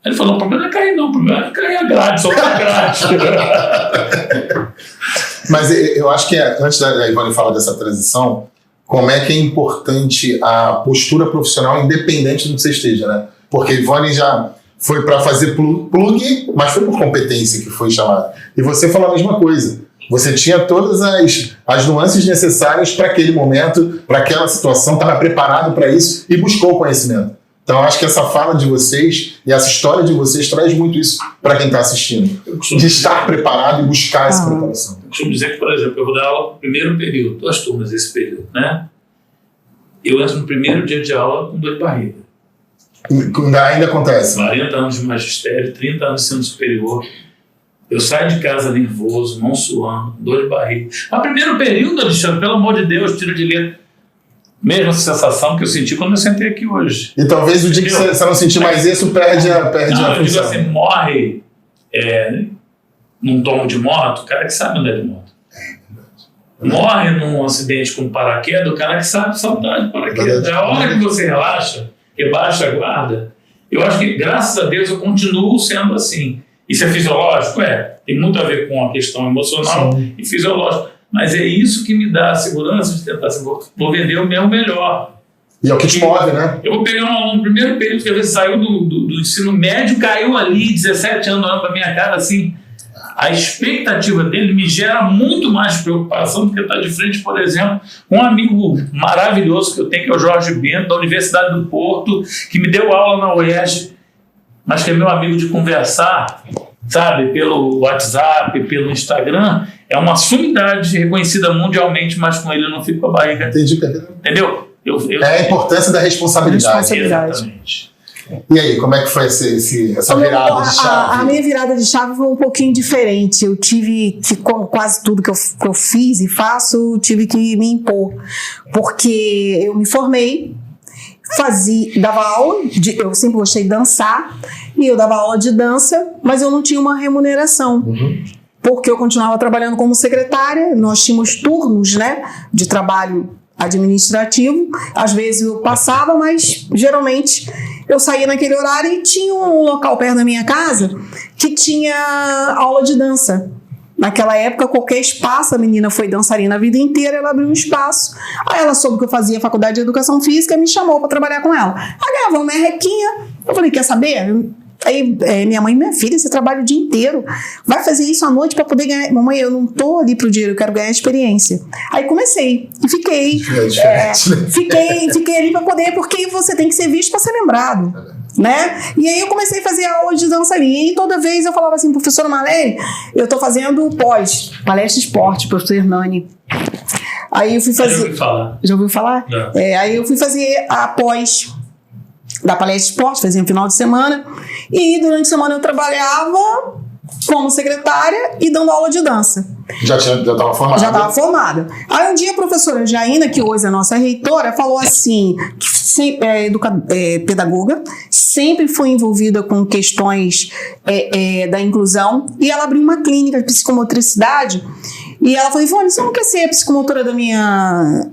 Aí ele falou, o problema não é cair não, o problema é cair a grade, só a grade. Mas eu acho que antes da Ivone falar dessa transição, como é que é importante a postura profissional independente do que você esteja, né? Porque a Ivone já foi para fazer plug, mas foi por competência que foi chamada. E você falou a mesma coisa. Você tinha todas as nuances necessárias para aquele momento, para aquela situação, estava preparado para isso e buscou o conhecimento. Então, acho que essa fala de vocês e essa história de vocês traz muito isso para quem está assistindo. De estar preparado e buscar essa preparação. Eu costumo dizer que, por exemplo, eu vou dar aula no primeiro período, 2 turmas esse período, né? Eu entro no primeiro dia de aula com dor de barriga. Ainda acontece. 40 anos de magistério, 30 anos de ensino superior. Eu saio de casa nervoso, mão suando, dor de barriga. No primeiro período, Alexandre, pelo amor de Deus, tiro de letra. Mesma sensação que eu senti quando eu sentei aqui hoje. E talvez o dia que você não sentir mais isso, perde a função. Eu digo assim, morre num tomo de moto, o cara que sabe andar de moto. Morre num acidente com paraquedas, o cara que sabe saltar de paraquedas. A hora que você relaxa, que baixa a guarda, eu acho que, graças a Deus, eu continuo sendo assim. Isso é fisiológico? Tem muito a ver com a questão emocional e fisiológica. Mas é isso que me dá a segurança de tentar assim, vou vender o meu melhor. E é o que te move, né? Eu vou pegar um aluno no primeiro período que às vezes saiu do ensino médio, caiu ali, 17 anos, olhando pra minha cara assim. A expectativa dele me gera muito mais preocupação do que estar de frente, por exemplo, com um amigo maravilhoso que eu tenho, que é o Jorge Bento, da Universidade do Porto, que me deu aula na UERJ, mas que é meu amigo de conversar, sabe, pelo WhatsApp, pelo Instagram, é uma sumidade reconhecida mundialmente, mas com ele eu não fico com a barriga. Entendi. Entendeu? É a importância da responsabilidade. Exatamente. E aí, como é que foi essa virada de chave? A minha virada de chave foi um pouquinho diferente. Eu tive que, como quase tudo que eu fiz e faço, tive que me impor. Porque eu me formei, dava aula, eu sempre gostei de dançar, e eu dava aula de dança, mas eu não tinha uma remuneração. Porque eu continuava trabalhando como secretária, nós tínhamos turnos, né, de trabalho administrativo, às vezes eu passava, mas geralmente eu saía naquele horário e tinha um local perto da minha casa que tinha aula de dança. Naquela época, qualquer espaço, a menina foi dançarina a vida inteira, ela abriu um espaço. Aí ela soube que eu fazia faculdade de educação física e me chamou para trabalhar com ela. Aí ganhava uma merrequinha. Eu falei, quer saber? Aí minha mãe, minha filha, você trabalha o dia inteiro, vai fazer isso à noite para poder ganhar. Mamãe, eu não tô ali pro dinheiro, eu quero ganhar experiência. Aí comecei e fiquei. Fiquei ali para poder, porque você tem que ser visto para ser lembrado, né? E aí eu comecei a fazer aula de dança ali. E toda vez eu falava assim, professora Marlene, eu tô fazendo palestra esporte, professor Hernani. Aí eu fui fazer. Já ouviu falar? Aí eu fui fazer a pós da palestra esporte, fazia no final de semana, e durante a semana eu trabalhava como secretária e dando aula de dança. Já estava formada? Já estava formada. Aí um dia a professora Jaina, que hoje é a nossa reitora, falou assim, que sempre pedagoga, sempre foi envolvida com questões da inclusão, e ela abriu uma clínica de psicomotricidade. E ela falou, Ivone, você não quer ser a psicomotora da minha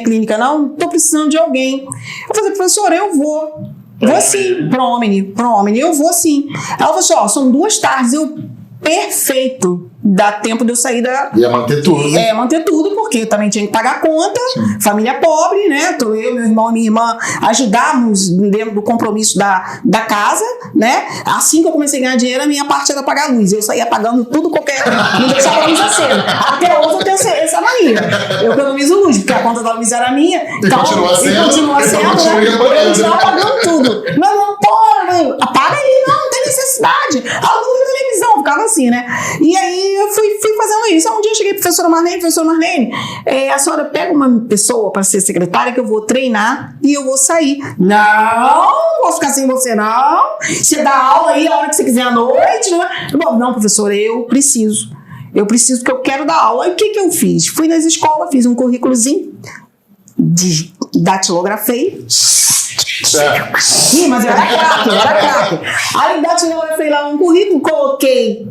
clínica, não? Estou precisando de alguém. Eu falei, professora, eu vou. Vou sim, pro Omni, eu vou sim. Ela falou assim, são 2 tardes, perfeito. Dá tempo de eu sair da... Ia manter tudo. Manter tudo, porque eu também tinha que pagar a conta. Sim. Família pobre, né? Eu, meu irmão e minha irmã ajudávamos dentro do compromisso da casa, né? Assim que eu comecei a ganhar dinheiro, a minha parte era pagar a luz. Eu saía pagando tudo, não deixava a luz acesa. Até hoje eu tenho essa mania. Eu economizo luz, porque a conta da luz era minha. Então, continua sendo, né? Eu estava pagando tudo. Não pode, apaga aí, não tem necessidade. A luz da televisão, ficava assim, né? E aí eu fui fazendo isso. Um dia eu cheguei, professora Marlene, a senhora pega uma pessoa para ser secretária que eu vou treinar e eu vou sair. Não posso ficar sem você, não. Você dá aula aí a hora que você quiser à noite, né? Não, professora, eu preciso porque eu quero dar aula. Aí o que eu fiz? Fui nas escolas, fiz um currículozinho, datilografei. Sim, mas eu era craque. Aí datilografei lá um currículo, coloquei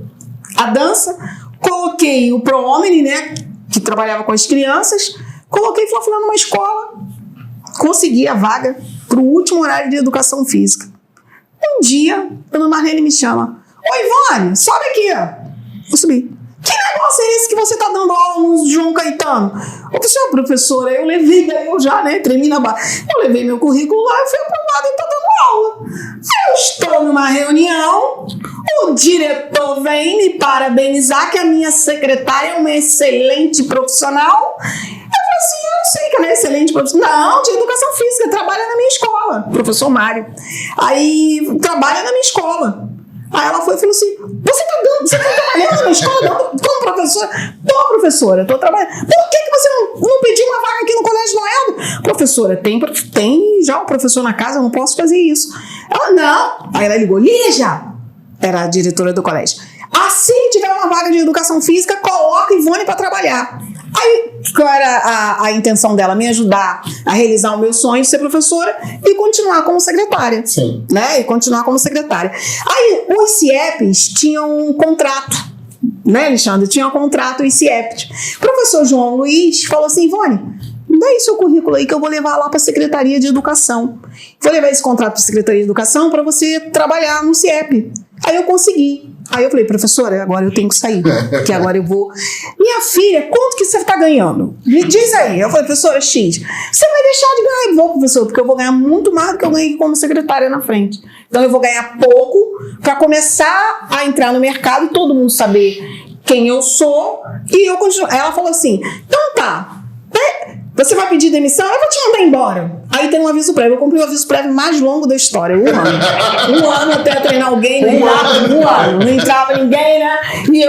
a dança, coloquei o Pro Omni, né, que trabalhava com as crianças, coloquei Fla-Fla numa escola, consegui a vaga para o último horário de educação física. Um dia, a dona Marlene me chama, oi, Ivone, sobe aqui, vou subir. Que negócio é esse que você tá dando aula no João Caetano? Eu falei, professora, eu levei, eu já, né, tremi na barra. Eu levei meu currículo lá, eu fui aprovada e tô dando aula. Eu estou numa reunião, o diretor vem me parabenizar que a minha secretária é uma excelente profissional. Eu falei assim, eu sei que ela é excelente profissional. Não, de educação física, trabalha na minha escola. professor Mário. Aí trabalha na minha escola. Aí ela foi e falou assim: você tá trabalhando na escola como professora? Tô, professora, tô trabalhando. Por que você não pediu uma vaga aqui no Colégio Noeldo? Professora, tem já um professor na casa, eu não posso fazer isso. Ela, não. Aí ela ligou: Lígia, era a diretora do colégio. Assim que tiver uma vaga de educação física, coloca Ivone para trabalhar. Aí, qual era a intenção dela? Me ajudar a realizar o meu sonho de ser professora e continuar como secretária. Sim. Né? E continuar como secretária. Aí, os CIEPs tinham um contrato, né, Alexandre? Tinha um contrato, os CIEPs. O professor João Luiz falou assim: Ivone, dá aí seu currículo aí que eu vou levar lá para a Secretaria de Educação. Vou levar esse contrato para a Secretaria de Educação para você trabalhar no CIEP. Aí eu consegui. Aí eu falei: professora, agora eu tenho que sair, porque agora eu vou. Minha filha, quanto que você está ganhando? Me diz aí. Eu falei: professora X, você vai deixar de ganhar? Eu vou, professor, porque eu vou ganhar muito mais do que eu ganhei como secretária na frente. Então eu vou ganhar pouco para começar a entrar no mercado e todo mundo saber quem eu sou. E eu continuo. Ela falou assim: então tá. Você vai pedir demissão? Eu vou te mandar embora. Aí tem um aviso prévio. Eu comprei o aviso prévio mais longo da história. 1 ano. 1 ano até treinar alguém. Um ano. Não entrava ninguém, né?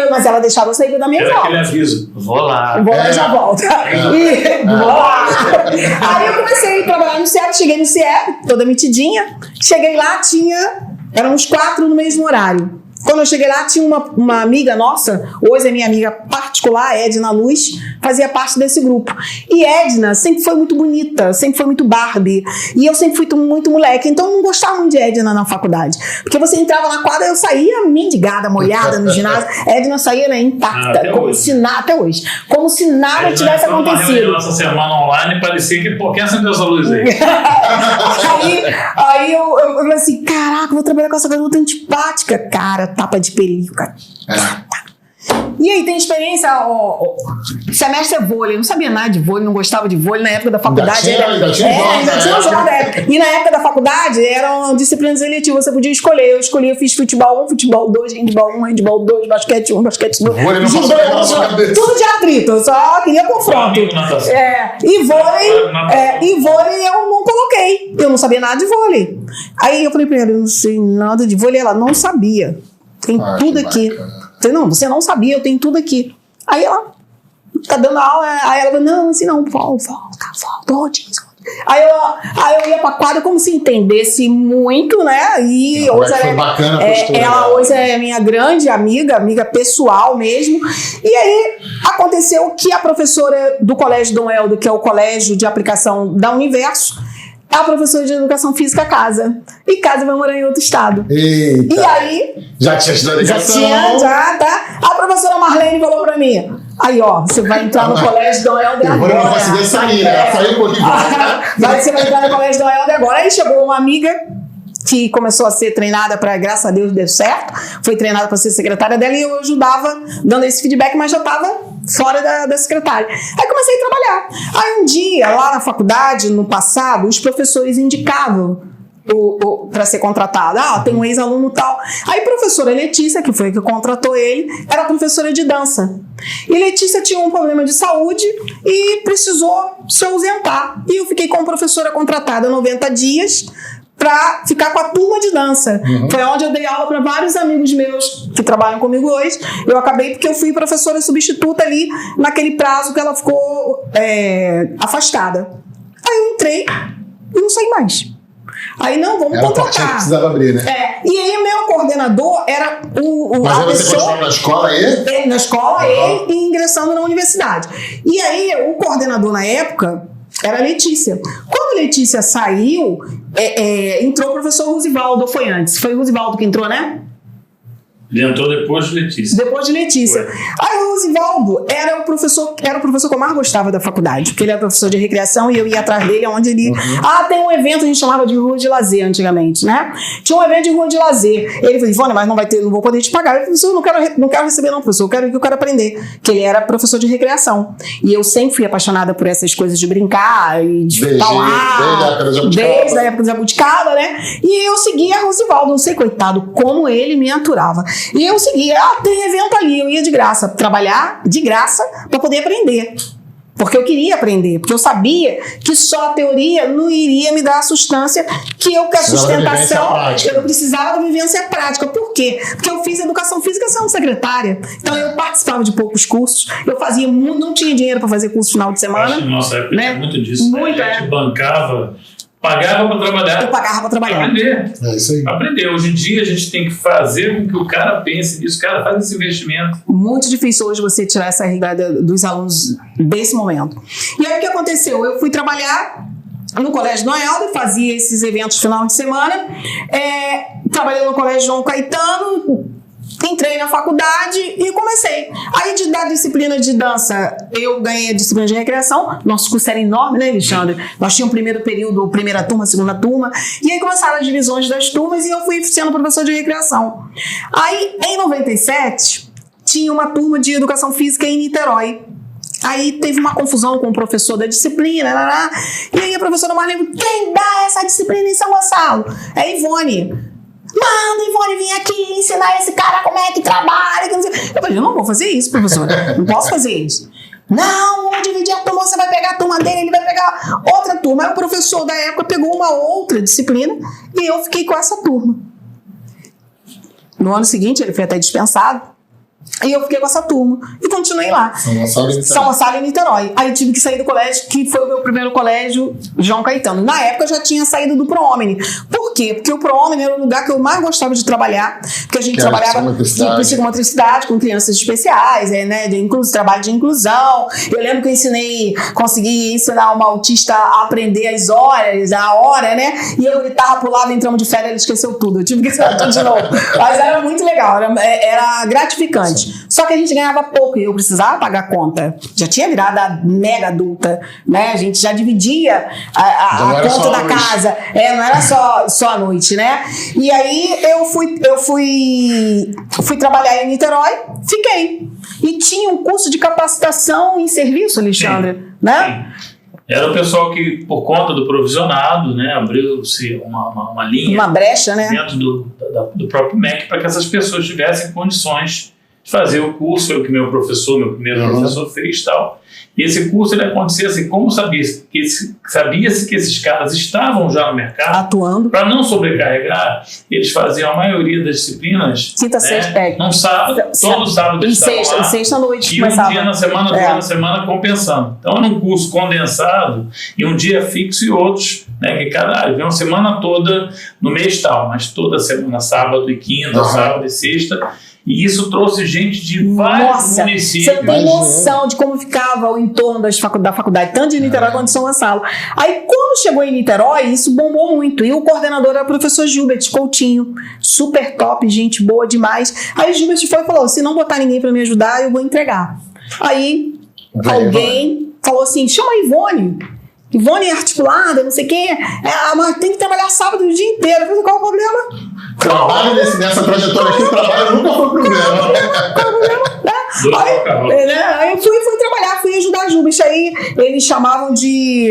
Mas ela deixava eu sair da minha volta. Aquele aviso. Vou lá e já volto. Vou lá. Aí eu comecei a trabalhar no CIEP. Cheguei no CIEP, toda metidinha. Cheguei lá, eram uns 4 no mesmo horário. Quando eu cheguei lá, tinha uma amiga nossa, hoje é minha amiga particular, Edna Luz, fazia parte desse grupo. E Edna sempre foi muito bonita, sempre foi muito Barbie. E eu sempre fui muito moleque, então eu não gostava muito de Edna na faculdade. Porque você entrava na quadra, eu saía mendigada, molhada no ginásio. Edna saía, né, intacta, como se nada, até hoje. Como se nada tivesse acontecido. Nossa semana online, parecia que, pô, quem acendeu essa luz aí? Aí eu falei assim: caraca, vou trabalhar com essa garota antipática. Cara, tapa de peruca. E aí, tem experiência, semestre é vôlei, eu não sabia nada de vôlei, não gostava de vôlei na época da faculdade. Ainda tinha jogo na época. E na época da faculdade, eram disciplinas eletivas, você podia escolher. Eu fiz futebol 1, futebol 2, handball 1, handball 2, basquete 1, basquete 2. Vôlei não passou pela nossa cabeça. Tudo de atrito, eu só queria confronto. E vôlei eu não coloquei, eu não sabia nada de vôlei. Aí eu falei pra ela: eu não sei nada de vôlei. Ela não sabia. Tem tudo aqui. Não, você não sabia, eu tenho tudo aqui. Aí ela tá dando aula, aí ela falou: não, assim não, volta. Aí eu ia pra quadra como se entendesse muito, né? E hoje ela hoje é minha grande amiga pessoal mesmo. E aí aconteceu que a professora do Colégio Dom Helder, que é o colégio de aplicação da Universo, a professora de educação física casa. E casa vai morar em outro estado. Eita. E aí... Já tinha estudado educação. Já, tá? A professora Marlene falou pra mim: aí, ó, você vai entrar no Colégio Dom Helder agora. Eu não conseguia sair, né? Saiu um pouquinho. Você vai entrar no Colégio Dom Helder agora. Aí chegou uma amiga que começou a ser treinada para, graças a Deus, deu certo. Foi treinada para ser secretária dela e eu ajudava dando esse feedback, mas já estava fora da secretária. Aí comecei a trabalhar. Aí um dia, lá na faculdade, no passado, os professores indicavam para ser contratado. Tem um ex-aluno tal. Aí a professora Letícia, que foi a que contratou ele, era professora de dança. E Letícia tinha um problema de saúde e precisou se ausentar. E eu fiquei como professora contratada 90 dias para ficar com a turma de dança. Foi onde eu dei aula para vários amigos meus que trabalham comigo hoje. Eu acabei porque eu fui professora substituta ali naquele prazo que ela ficou afastada. Aí eu entrei e não saí mais. Aí não, vamos contratar. Que precisava abrir, né? E aí o meu coordenador era Mas aí você continuou na escola aí? Na escola e ingressando na universidade. E aí o coordenador na época era a Letícia. Quando a Letícia saiu, entrou o professor Rosivaldo, foi antes. Foi o Rosivaldo que entrou, né? Ele entrou depois de Letícia. Depois de Letícia. Aí o Rosivaldo era o professor que eu mais gostava da faculdade, porque ele era professor de recreação e eu ia atrás dele, onde ele... tem um evento, a gente chamava de rua de lazer antigamente, né? Tinha um evento de rua de lazer. Ele falou: Ivone, mas não vou poder te pagar. Eu falei: não quero receber não, professor, eu quero aprender. Que ele era professor de recreação. E eu sempre fui apaixonada por essas coisas de brincar e de falar. Desde a época do Jabuticaba, né? E eu seguia Rosivaldo, não sei, coitado, como ele me aturava. E eu seguia, tem evento ali, eu ia de graça, trabalhar de graça para poder aprender. Porque eu queria aprender, porque eu sabia que só a teoria não iria me dar a substância que a sustentação, eu precisava da vivência prática. Por quê? Porque eu fiz educação física sendo secretária. Então eu participava de poucos cursos, eu fazia muito, não tinha dinheiro para fazer curso final de semana. Acho que nossa época né? tinha muito disso. Muito, A gente bancava, pagava para trabalhar. Eu pagava para trabalhar. Aprender. É isso aí. Aprender. Hoje em dia a gente tem que fazer com que o cara pense nisso, o cara faz esse investimento. Muito difícil hoje você tirar essa realidade dos alunos desse momento. E aí o que aconteceu? Eu fui trabalhar no Colégio Noelda, fazia esses eventos final de semana, trabalhei no Colégio João Caetano, entrei na faculdade e comecei. Aí, da disciplina de dança, eu ganhei a disciplina de recreação. Nosso curso era enorme, né, Alexandre? Nós tínhamos primeiro período, primeira turma, segunda turma. E aí começaram as divisões das turmas e eu fui sendo professor de recreação. Aí, em 97, tinha uma turma de educação física em Niterói. Aí teve uma confusão com o professor da disciplina, e aí a professora Marlene, quem dá essa disciplina em São Gonçalo? É Ivone. Manda, Ivone, vim aqui ensinar esse cara como é que trabalha. Eu falei, eu não vou fazer isso, professora. Não posso fazer isso. Não, vamos dividir a turma, você vai pegar a turma dele, ele vai pegar outra turma. Aí o professor da época pegou uma outra disciplina e eu fiquei com essa turma. No ano seguinte, ele foi até dispensado. E eu fiquei com essa turma e continuei lá. São Gonçalo e Niterói. Aí eu tive que sair do colégio, que foi o meu primeiro colégio, João Caetano. Na época eu já tinha saído do ProOmni. Por quê? Porque o ProOmni era o lugar que eu mais gostava de trabalhar, porque a gente trabalhava com psicomotricidade, com crianças especiais, né, trabalho de inclusão. Eu lembro que eu consegui ensinar uma autista a aprender as horas, a hora, né? E eu gritava, pulava, entramos de férias, ele esqueceu tudo. Eu tive que ensinar tudo de novo. Mas era muito legal, era gratificante. Só que a gente ganhava pouco e eu precisava pagar a conta. Já tinha virado a mega adulta, né? A gente já dividia a conta da casa. Não era só a noite, né? E aí eu fui trabalhar em Niterói, fiquei. E tinha um curso de capacitação em serviço, Alexandre, sim, né? Sim. Era o pessoal que, por conta do provisionado, né, abriu-se uma linha, uma brecha, né, dentro do próprio MEC para que essas pessoas tivessem condições de fazer o curso. Foi o que meu primeiro professor fez e tal. E esse curso ele acontecia assim, como sabia-se que esses caras estavam já no mercado, atuando, para não sobrecarregar, eles faziam a maioria das disciplinas quinta, sexta, num sábado, todo sábado e sexta noite, e um dia na semana, dois na semana compensando. Então era um curso condensado e um dia fixo e outros, né, que vem uma semana toda no mês tal, mas toda semana, sábado e quinta, sábado e sexta. E isso trouxe gente de vários municípios. Você tem noção de como ficava o entorno da faculdade, tanto de Niterói quanto de São Gonçalo. Aí, quando chegou em Niterói, isso bombou muito. E o coordenador era o professor Gilbert Coutinho. Super top, gente boa demais. Aí o Gilbert foi e falou, se não botar ninguém para me ajudar, eu vou entregar. Aí, alguém falou assim, chama a Ivone. Ivone é articulada, não sei quem. Mas tem que trabalhar sábado o dia inteiro. Eu falei, qual o problema? Trabalho nessa trajetória aqui, trabalho nunca foi problema. Aí eu fui trabalhar, fui ajudar a Juba. Isso aí eles chamavam de...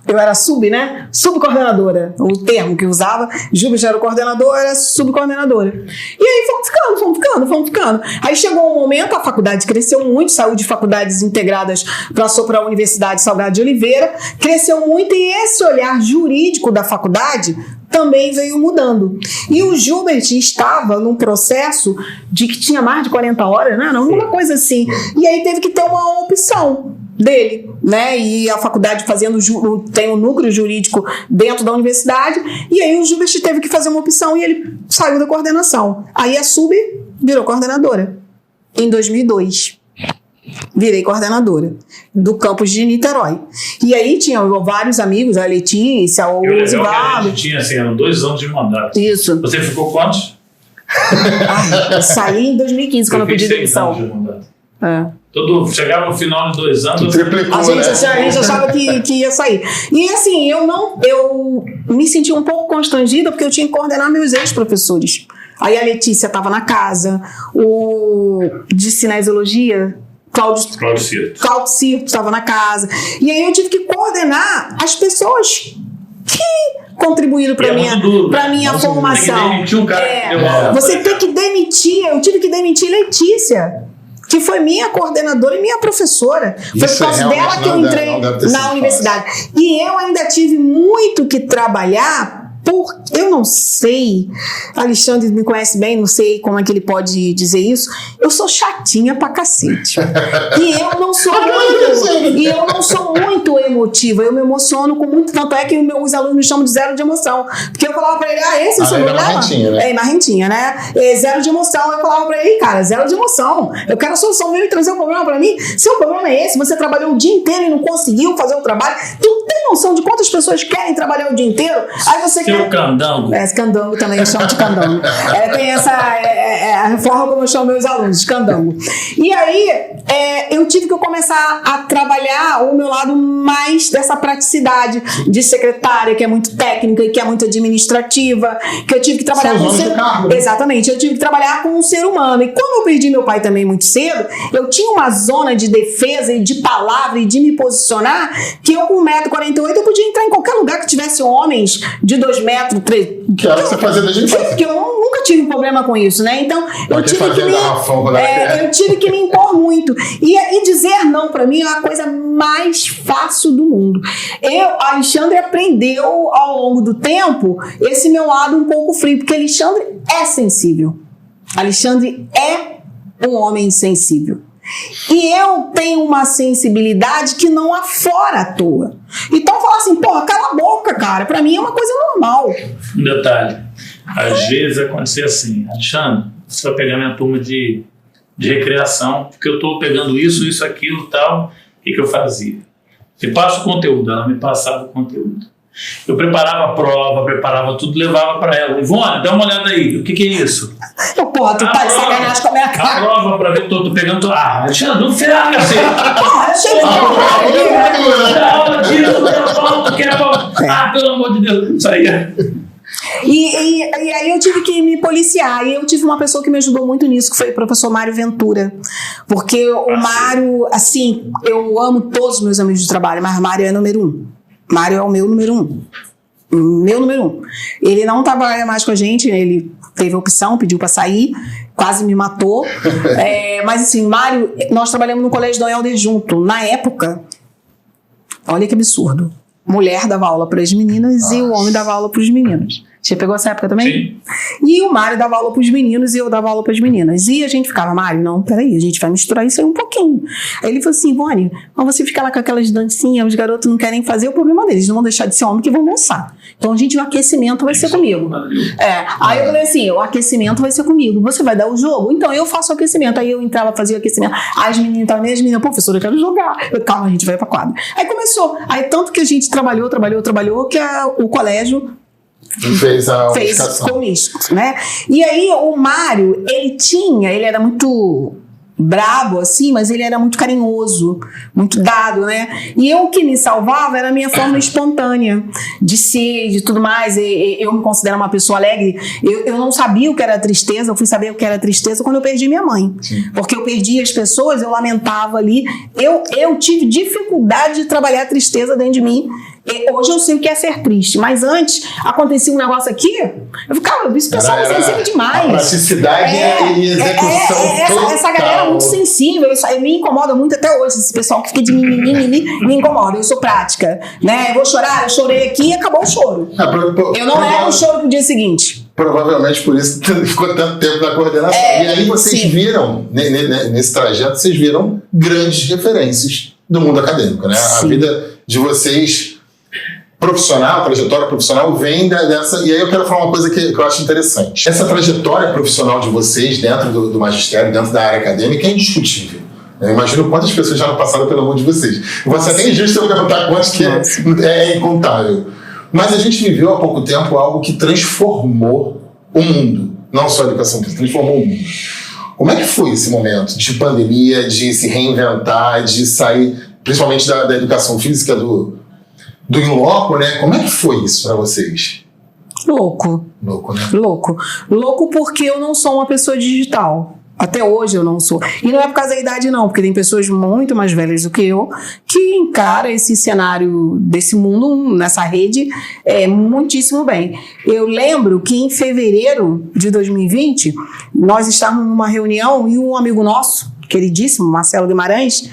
Eu era subcoordenadora, o termo que usava. Juba já era o coordenador, era subcoordenadora. E aí fomos ficando. Aí chegou um momento, a faculdade cresceu muito, saiu de faculdades integradas, passou para a Universidade Salgado de Oliveira, cresceu muito e esse olhar jurídico da faculdade também veio mudando. E o Gilbert estava num processo de que tinha mais de 40 horas, né? Uma coisa assim. E aí teve que ter uma opção dele, né? E a faculdade tem um núcleo jurídico dentro da universidade, e aí o Gilbert teve que fazer uma opção e ele saiu da coordenação. Aí a Sub virou coordenadora. Em 2002. Virei coordenadora do campus de Niterói. E aí tinha vários amigos, a Letícia, o Osvaldo. A gente tinha, assim, eram 2 anos de mandato. Isso. Você ficou quantos? Eu saí em 2015, quando eu pedi demissão. Chegava no final de 2 anos. A gente achava que ia sair. E assim, eu me senti um pouco constrangida porque eu tinha que coordenar meus ex-professores. Aí a Letícia estava na casa, o de cinesiologia, Cláudio Cirto estava na casa. E aí eu tive que coordenar as pessoas que contribuíram para minha formação. Tem que demitir um cara que deu aula. Você tem que demitir. Eu tive que demitir Letícia, que foi minha coordenadora e minha professora. Foi por causa dela que eu entrei na universidade. E eu ainda tive muito que trabalhar. Eu não sei, Alexandre me conhece bem, não sei como é que ele pode dizer isso. Eu sou chatinha pra cacete. E eu não sou muito emotiva. Eu me emociono com muito. Tanto é que os alunos me chamam de zero de emoção. Porque eu falava pra ele, esse é o seu problema? É marrentinha, né? Zero de emoção. Eu falava pra ele, cara, zero de emoção. Eu quero a solução, veio trazer um problema pra mim. Seu problema é esse, você trabalhou o dia inteiro e não conseguiu fazer o trabalho. Tu tem noção de quantas pessoas querem trabalhar o dia inteiro? Aí você Seu candango. Esse candango também eu chamo de candango. Tem essa a forma como eu chamo meus alunos, de candango. E aí eu tive que começar a trabalhar o meu lado mais dessa praticidade de secretária, que é muito técnica e que é muito administrativa, que eu tive que trabalhar com o ser humano. Exatamente, eu tive que trabalhar com o ser humano. E como eu perdi meu pai também muito cedo, eu tinha uma zona de defesa e de palavra e de me posicionar que eu com 1,48m eu podia entrar em qualquer lugar que tivesse homens de 2 metros, 3. Que era o que você fazia desde a infância. Porque eu nunca tive problema com isso, né? Então, eu tive que me impor muito. E dizer não pra mim é a coisa mais fácil do mundo. Alexandre aprendeu ao longo do tempo esse meu lado um pouco frio, porque Alexandre é sensível. Alexandre é um homem sensível. E eu tenho uma sensibilidade que não afora à toa. Então falar assim, porra, cala a boca, cara. Pra mim é uma coisa normal. Um detalhe. Às vezes acontecia assim, Alexandre, você vai pegar minha turma de recreação, porque eu tô pegando isso, aquilo, tal. O que eu fazia? Você passa o conteúdo, ela me passava o conteúdo. Eu preparava a prova, preparava tudo, levava pra ela. Ivone, dá uma olhada aí, o que é isso? Porra, tu tá de sacanagem com a minha cara. A prova pra ver, tô pegando. Alexandre, não ferra, cacete. Porra, eu chego pelo amor de Deus, isso aí. E aí eu tive que me policiar. E eu tive uma pessoa que me ajudou muito nisso, que foi o professor Mário Ventura. Porque o Mário, assim, eu amo todos os meus amigos de trabalho, mas o Mário é número 1. Mário é o meu número 1. Meu número 1. Ele não trabalha mais com a gente, ele teve opção, pediu para sair, quase me matou. Mas assim, Mário, nós trabalhamos no Colégio Dom Helder junto. Na época, olha que absurdo. Mulher dava aula para as meninas e o homem dava aula para os meninos. Você pegou essa época também? Sim. E o Mário dava aula para os meninos e eu dava aula para as meninas. E a gente ficava, Mário, não, peraí, a gente vai misturar isso aí um pouquinho. Aí ele falou assim, Ivone, mas você fica lá com aquelas dancinhas, os garotos não querem fazer, o problema deles, não vão deixar de ser homem que vão dançar. Então o aquecimento vai ser comigo. Aí eu falei assim, o aquecimento vai ser comigo. Você vai dar o jogo? Então eu faço o aquecimento. Aí eu entrava, fazia o aquecimento. Aí as meninas, professora, eu quero jogar. Calma, a gente vai pra quadra. Aí começou. Aí tanto que a gente trabalhou, que o colégio fez comigo, né? E aí o Mário, ele era muito brabo, assim, mas ele era muito carinhoso, muito dado, né? E o que me salvava era a minha forma espontânea de ser, de tudo mais. Eu me considero uma pessoa alegre. Eu não sabia o que era tristeza, eu fui saber o que era tristeza quando eu perdi minha mãe. Sim. Porque eu perdi as pessoas, eu lamentava ali. Eu tive dificuldade de trabalhar a tristeza dentro de mim. Hoje eu sei o que é ser triste, mas antes acontecia um negócio aqui, eu ficava, esse pessoal é sensível demais. A praticidade e execução essa galera é muito sensível, isso me incomoda muito até hoje, esse pessoal que fica de mimimi me incomoda, eu sou prática, né? Eu vou chorar, eu chorei aqui e acabou o choro. Eu não levo o choro pro dia seguinte. Provavelmente por isso ficou tanto tempo na coordenação. E aí vocês viram, nesse trajeto, vocês viram grandes referências do mundo acadêmico, né? Sim. A vida de vocês profissional, trajetória profissional vem dessa... E aí eu quero falar uma coisa que eu acho interessante. Essa trajetória profissional de vocês dentro do magistério, dentro da área acadêmica, é indiscutível. Eu imagino quantas pessoas já não passaram pelo mundo de vocês. Você até injusto eu perguntar quantas que é incontável. Mas a gente viveu há pouco tempo algo que transformou o mundo. Não só a educação, que transformou o mundo. Como é que foi esse momento de pandemia, de se reinventar, de sair, principalmente da educação física, do in loco, né? Como é que foi isso para vocês? Louco, né? Louco porque eu não sou uma pessoa digital. Até hoje eu não sou. E não é por causa da idade não, porque tem pessoas muito mais velhas do que eu que encara esse cenário desse mundo, nessa rede, muitíssimo bem. Eu lembro que em fevereiro de 2020, nós estávamos numa reunião e um amigo nosso, queridíssimo Marcelo Guimarães,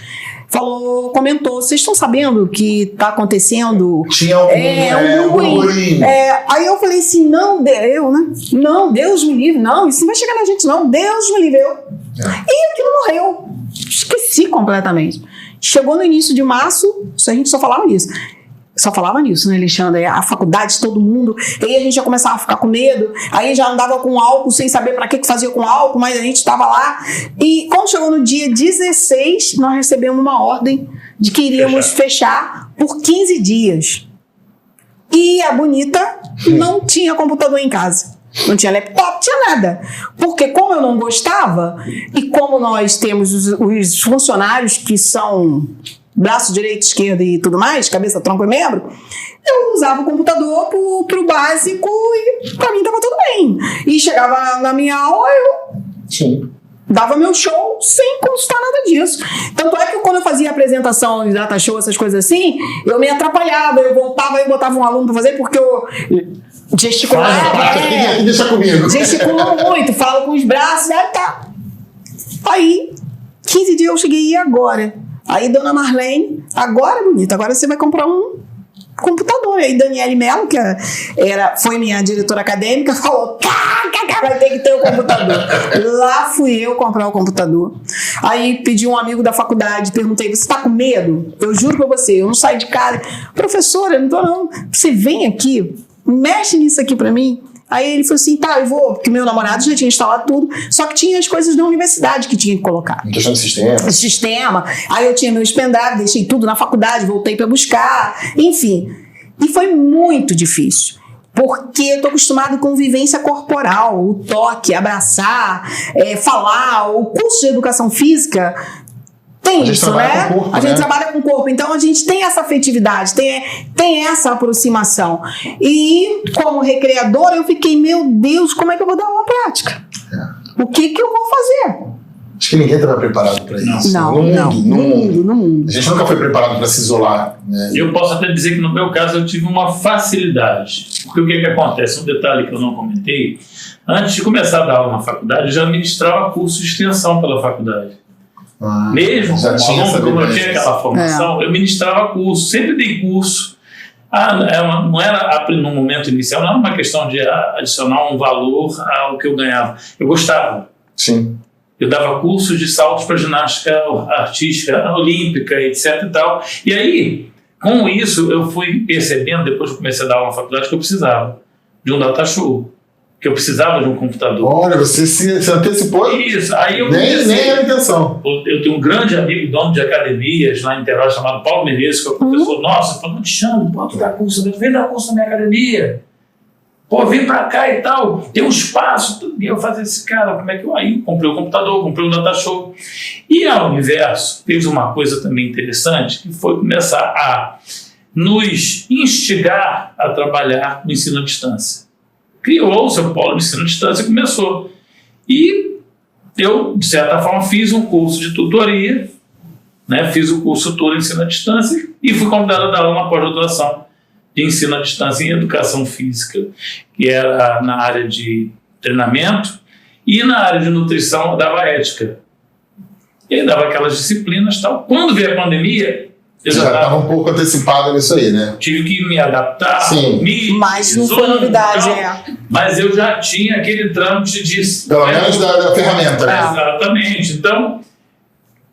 comentou, vocês estão sabendo o que está acontecendo? Tinha um burburinho. Aí eu falei assim, não, Deus me livre, não, isso não vai chegar na gente não, Deus me livre. E aquilo morreu, esqueci completamente. Chegou no início de março, a gente só falava nisso. Só falava nisso, né, Alexandre? A faculdade, todo mundo. Aí a gente já começava a ficar com medo. Aí já andava com álcool sem saber para que fazia com álcool, mas a gente estava lá. E quando chegou no dia 16, nós recebemos uma ordem de que iríamos fechar por 15 dias. E a Bonita não tinha computador em casa. Não tinha laptop, tinha nada. Porque como eu não gostava, e como nós temos os funcionários que são braço direito, esquerdo e tudo mais, cabeça, tronco e membro, eu usava o computador pro básico e pra mim tava tudo bem. E chegava na minha aula, eu dava meu show sem consultar nada disso. Tanto é que quando eu fazia apresentação de data show, essas coisas assim, eu me atrapalhava, eu voltava e botava um aluno pra fazer, porque eu gesticulava. Deixa comigo. Gesticulo muito, falo com os braços, Aí, 15 dias eu cheguei, e agora? Aí, dona Marlene, agora, Bonita, agora você vai comprar um computador. Aí, Daniele Mello, que foi minha diretora acadêmica, falou, vai ter que ter o computador. Lá fui eu comprar o computador. Aí, pedi um amigo da faculdade, perguntei, você tá com medo? Eu juro pra você, eu não saio de casa. Professora, eu não tô não. Você vem aqui, mexe nisso aqui pra mim. Aí ele falou assim, eu vou, porque meu namorado já tinha instalado tudo, só que tinha as coisas da universidade que tinha que colocar. Em questão de sistema. Sistema. Aí eu tinha meu pendrive, deixei tudo na faculdade, voltei para buscar, enfim. E foi muito difícil, porque eu tô acostumado com vivência corporal, o toque, abraçar, falar, o curso de educação física. Tem isso, né? Com o corpo, a gente trabalha com o corpo, então a gente tem essa afetividade, tem essa aproximação. E como recreadora, eu fiquei, meu Deus, como é que eu vou dar uma prática? O que eu vou fazer? Acho que ninguém estava preparado para isso. No mundo. A gente nunca foi preparado para se isolar. Né? Eu posso até dizer que no meu caso eu tive uma facilidade. Porque o que acontece? Um detalhe que eu não comentei, antes de começar a dar aula na faculdade, eu já ministrava curso de extensão pela faculdade. Mesmo como eu tinha aquela formação, eu ministrava curso, sempre dei curso. Não era no momento inicial, não era uma questão de adicionar um valor ao que eu ganhava. Eu gostava. Sim. Eu dava cursos de saltos para ginástica artística, olímpica, etc. E tal. E aí, com isso, eu fui percebendo, depois que eu comecei a dar aula na faculdade, que eu precisava de um data show. Que eu precisava de um computador. Olha, você se antecipou? Isso. Aí eu nem era a intenção. Eu tenho um grande amigo, dono de academias lá em Niterói, chamado Paulo Menezes, que é o professor nosso, falou, Alexandre, tu dá curso, vem dar curso na minha academia. Vem pra cá e tal, tem um espaço. E eu fazia esse cara, como é que eu... Aí comprei o computador, comprei o data show. E a Universo fez uma coisa também interessante, que foi começar a nos instigar a trabalhar no ensino à distância. Criou o seu polo de ensino à distância e começou. E eu, de certa forma, fiz um curso de tutoria, né? Fiz o curso todo de ensino à distância e fui convidado a dar aula na pós-graduação de ensino à distância em educação física, que era na área de treinamento, e na área de nutrição eu dava ética. E aí dava aquelas disciplinas e tal. Quando veio a pandemia, eu já estava um pouco antecipado nisso aí, né? Tive que me adaptar. Sim. Mas não foi novidade, Mas eu já tinha aquele trâmite de... Pelo menos da ferramenta, né? Exatamente. Então,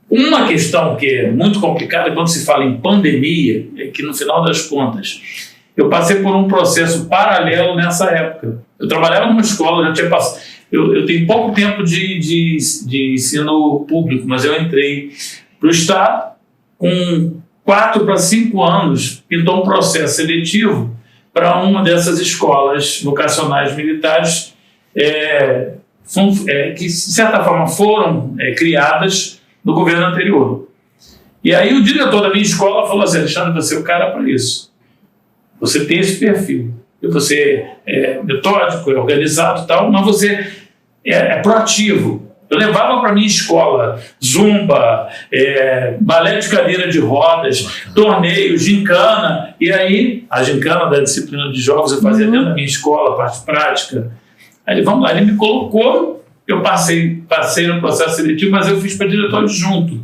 uma questão que é muito complicada quando se fala em pandemia é que, no final das contas, eu passei por um processo paralelo nessa época. Eu trabalhava numa escola, já tinha passado... Eu tenho pouco tempo de ensino público, mas eu entrei para o Estado com 4 para 5 anos, pintou um processo seletivo para uma dessas escolas vocacionais militares que, de certa forma, foram criadas no governo anterior. E aí o diretor da minha escola falou assim, Alexandre, você é o cara para isso. Você tem esse perfil. Você é metódico, é organizado e tal, mas você é proativo. Eu levava para minha escola zumba, balé de cadeira de rodas, torneios, gincana. E aí, a gincana da disciplina de jogos eu fazia dentro da minha escola, a parte prática. Aí ele, vamos lá, ele me colocou eu passei no processo seletivo, mas eu fiz para diretor adjunto.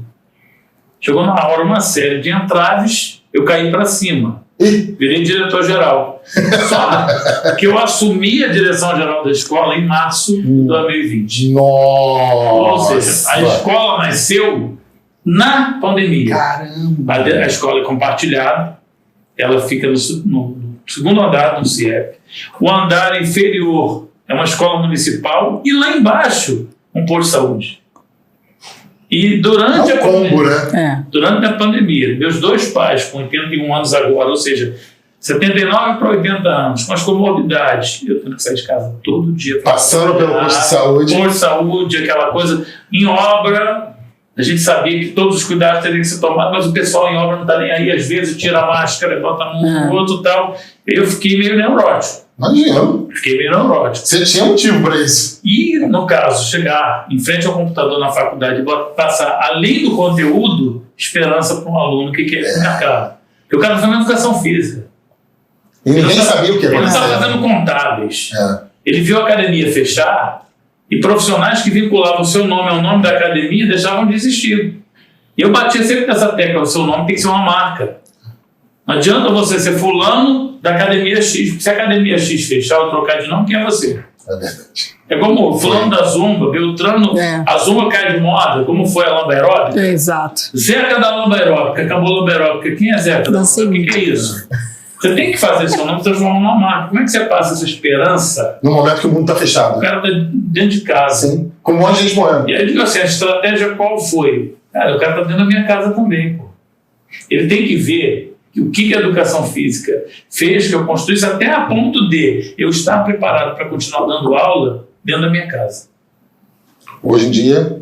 Chegou na hora uma série de entraves, eu caí para cima. Virei diretor-geral. Só que eu assumi a direção-geral da escola em março de 2020. Nossa! Ou seja, a escola nasceu na pandemia. Caramba! A escola é compartilhada, ela fica no segundo andar do CIEP. O andar inferior é uma escola municipal e lá embaixo um posto de saúde. E durante durante a pandemia, meus dois pais, com 81 anos agora, ou seja, 79 para 80 anos, com as comorbidades, eu tendo que sair de casa todo dia. Passando pelo posto de saúde. Posto de saúde, aquela coisa, em obra, a gente sabia que todos os cuidados teriam que ser tomados, mas o pessoal em obra não está nem aí, às vezes tira a máscara, bota no outro e tal. Eu fiquei meio neurótico. Imagina. Fiquei meio neurótico. Você tinha motivo para isso. E, no caso, chegar em frente ao computador na faculdade e passar, além do conteúdo, esperança para um aluno que quer ir na cara. Porque o cara está fazendo educação física. E ninguém sabia o que ia acontecer. Ele estava fazendo contábeis. Ele viu a academia fechar e profissionais que vinculavam o seu nome ao nome da academia deixavam de existir. E eu batia sempre nessa tecla, o seu nome tem que ser uma marca. Não adianta você ser fulano da academia X, porque se a academia X fechar ou trocar de nome, quem é você? É verdade. É como fulano da Zumba, Beltrano, a Zumba cai de moda, como foi a Lamba Aeróbica. Exato. Zeca da Lamba Aeróbica, acabou a Lamba Aeróbica. Quem é Zeca? O que é isso? Você tem que fazer seu nome transformar numa marca. Como é que você passa essa esperança? No momento que o mundo está fechado. O cara está dentro de casa. Sim. Com um monte de gente morrendo. E aí eu digo assim, a estratégia qual foi? Cara, o cara está dentro da minha casa também, pô. Ele tem que ver o que a educação física fez que eu construísse até a ponto de eu estar preparado para continuar dando aula dentro da minha casa. Hoje em dia,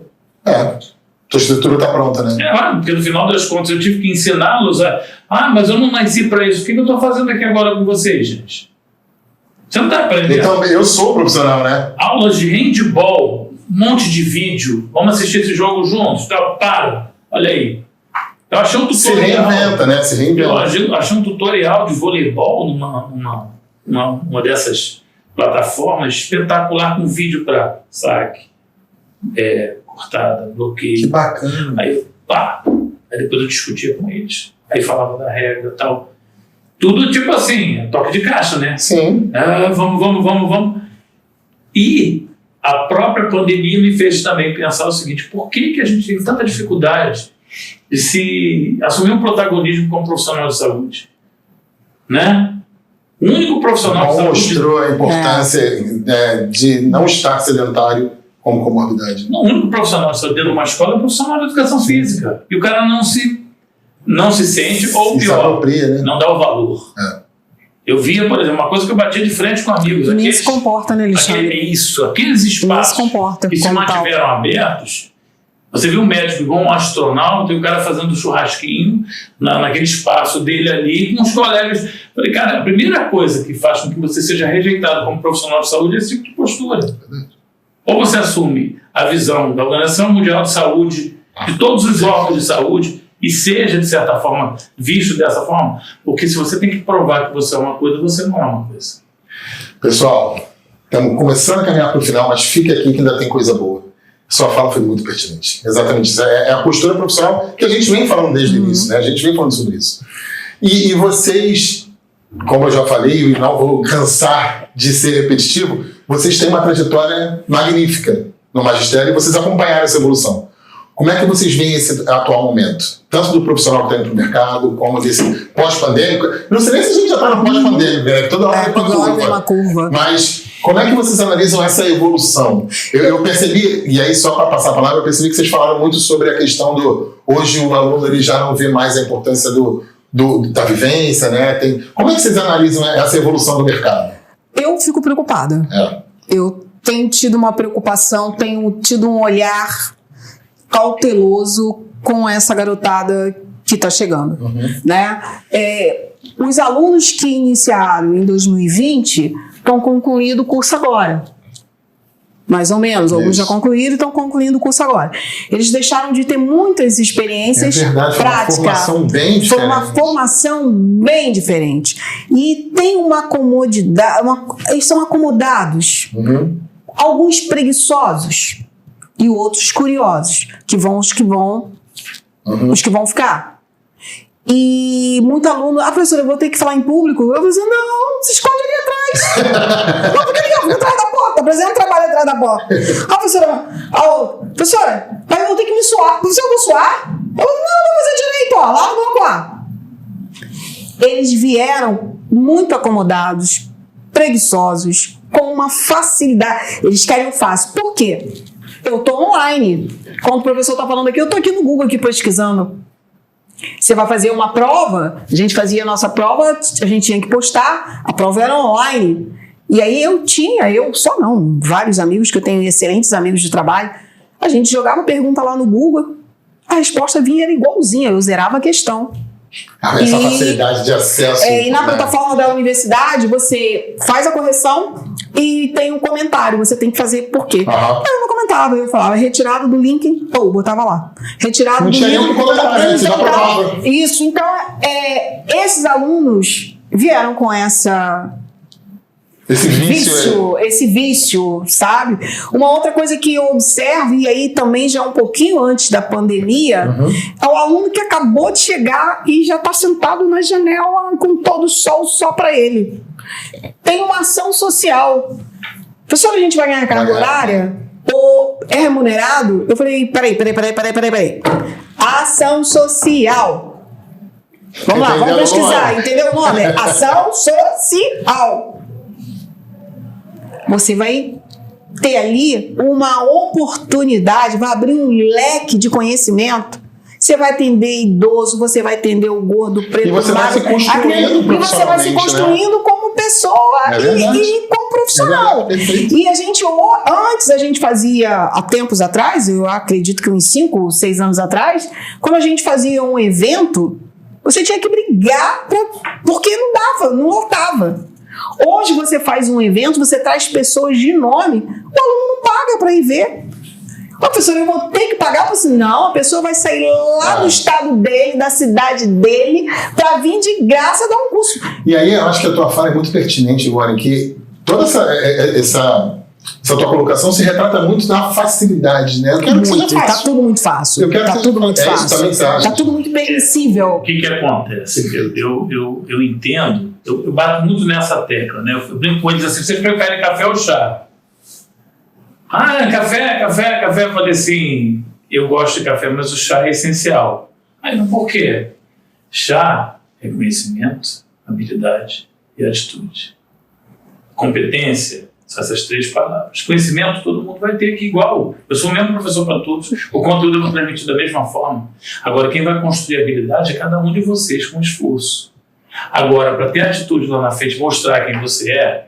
tua estrutura está pronta, né? Porque no final das contas eu tive que ensiná-los mas eu não nasci para isso. O que eu estou fazendo aqui agora com vocês, gente? Você não está aprendendo? Então, eu sou profissional, né? Aulas de handball, um monte de vídeo. Vamos assistir esse jogo juntos? Para, olha aí. Eu achei um tutorial. Se reinventa, né? Se reinventa. Eu achei um tutorial de voleibol numa dessas plataformas espetacular com vídeo para saque, cortada, bloqueio. Que bacana. Aí depois eu discutia com eles. Aí falava da regra e tal. Tudo tipo assim, toque de caixa, né? Sim. Vamos. E a própria pandemia me fez também pensar o seguinte: por que a gente tem tanta dificuldade de se assumir um protagonismo como profissional de saúde, né? O único profissional de saúde mostrou a importância de não estar sedentário como comorbidade. O único profissional de saúde dentro de uma escola é o profissional de educação física. E o cara não se sente, ou pior, né? não dá o valor. Eu via, por exemplo, uma coisa que eu batia de frente com amigos. E nem se comporta, né, Alexandre? Aqueles espaços que se mantiveram abertos. Você viu um médico igual um astronauta e o cara fazendo um churrasquinho naquele espaço dele ali com os colegas. Falei, cara, a primeira coisa que faz com que você seja rejeitado como profissional de saúde é esse tipo de postura. Ou você assume a visão da Organização Mundial de Saúde, de todos os órgãos de saúde, e seja, de certa forma, visto dessa forma, porque se você tem que provar que você é uma coisa, você não é uma coisa. Pessoal, estamos começando a caminhar para o final, mas fica aqui que ainda tem coisa boa. Sua fala foi muito pertinente. Exatamente isso. É a postura profissional que a gente vem falando desde o início, né? A gente vem falando sobre isso. E vocês, como eu já falei, e não vou cansar de ser repetitivo, vocês têm uma trajetória magnífica no magistério e vocês acompanharam essa evolução. Como é que vocês veem esse atual momento? Tanto do profissional que está indo para o mercado, como desse pós-pandêmico. Não sei nem se a gente já está no pós-pandêmico, né? Toda hora tem uma curva. Mas como é que vocês analisam essa evolução? Eu percebi, e aí só para passar a palavra, eu percebi que vocês falaram muito sobre a questão hoje o aluno ele já não vê mais a importância da vivência, né? Como é que vocês analisam essa evolução do mercado? Eu fico preocupada. Eu tenho tido uma preocupação, tenho tido um olhar cauteloso com essa garotada que está chegando, né? Os alunos que iniciaram em 2020 estão concluindo o curso agora, mais ou menos. Alguns já concluíram e estão concluindo o curso agora. Eles deixaram de ter muitas experiências práticas. Foi uma formação bem diferente. Foi uma formação bem diferente. E tem uma comodidade, eles são acomodados. alguns preguiçosos e outros curiosos, os que vão ficar. E muito aluno, professora, eu vou ter que falar em público. Eu vou dizer, não, se esconde ali atrás. Não, fica ali, fica atrás da porta, apresenta o trabalho atrás da porta. Professora, aí eu vou ter que me suar. Professora, eu vou suar? Eu não vou fazer direito, lá no banco lá. Eles vieram muito acomodados, preguiçosos, com uma facilidade. Eles querem o fácil. Por quê? Eu estou online. Quando o professor está falando aqui, eu estou aqui no Google aqui pesquisando. Você vai fazer uma prova, a gente fazia a nossa prova, a gente tinha que postar, a prova era online. E aí vários amigos, que eu tenho excelentes amigos de trabalho, a gente jogava pergunta lá no Google, a resposta vinha era igualzinha, eu zerava a questão. Essa facilidade de acesso. E na plataforma da universidade, você faz a correção e tem um comentário, você tem que fazer por quê. Eu não comentava, eu falava, retirado do link, botava lá. Retirado não do tinha link. nenhum comentário, você já provava. Isso, então, esses alunos vieram com esse vício, sabe? Uma outra coisa que eu observo, e aí também já um pouquinho antes da pandemia, é o aluno que acabou de chegar e já está sentado na janela com todo o sol só para ele. Tem uma ação social. Professor, a gente vai ganhar carga horária? Ou é remunerado? Eu falei, peraí. Ação social. Vamos lá, vamos pesquisar. Entendeu o nome? Ação social. Você vai ter ali uma oportunidade, vai abrir um leque de conhecimento. Você vai atender idoso, você vai atender o gordo, o preto, e você vai se construindo e você vai se construindo como pessoa e como profissional. E antes a gente fazia, há tempos atrás, eu acredito que uns 5, 6 anos atrás, quando a gente fazia um evento, você tinha que brigar porque não lotava. Hoje você faz um evento, você traz pessoas de nome, o aluno não paga para ir ver. Professor, eu vou ter que pagar? Não, a pessoa vai sair lá do estado dele, da cidade dele, para vir de graça dar um curso. E aí eu acho que a tua fala é muito pertinente, Warren, que toda essa tua colocação se retrata muito na facilidade, né? Eu quero que seja fácil. Tá tudo muito fácil. Tudo muito fácil. Tá tudo muito permissível. O que acontece? Eu entendo, eu bato muito nessa tecla, né? Eu brinco com eles assim, você prefere café ou chá? Café. Eu falei assim, eu gosto de café, mas o chá é essencial. Mas por quê? Chá é conhecimento, habilidade e atitude. Competência são essas 3 palavras. Conhecimento todo mundo vai ter aqui igual. Eu sou o mesmo professor para todos. O conteúdo eu vou transmitir da mesma forma. Agora, quem vai construir habilidade é cada um de vocês com esforço. Agora, para ter atitude lá na frente, mostrar quem você é,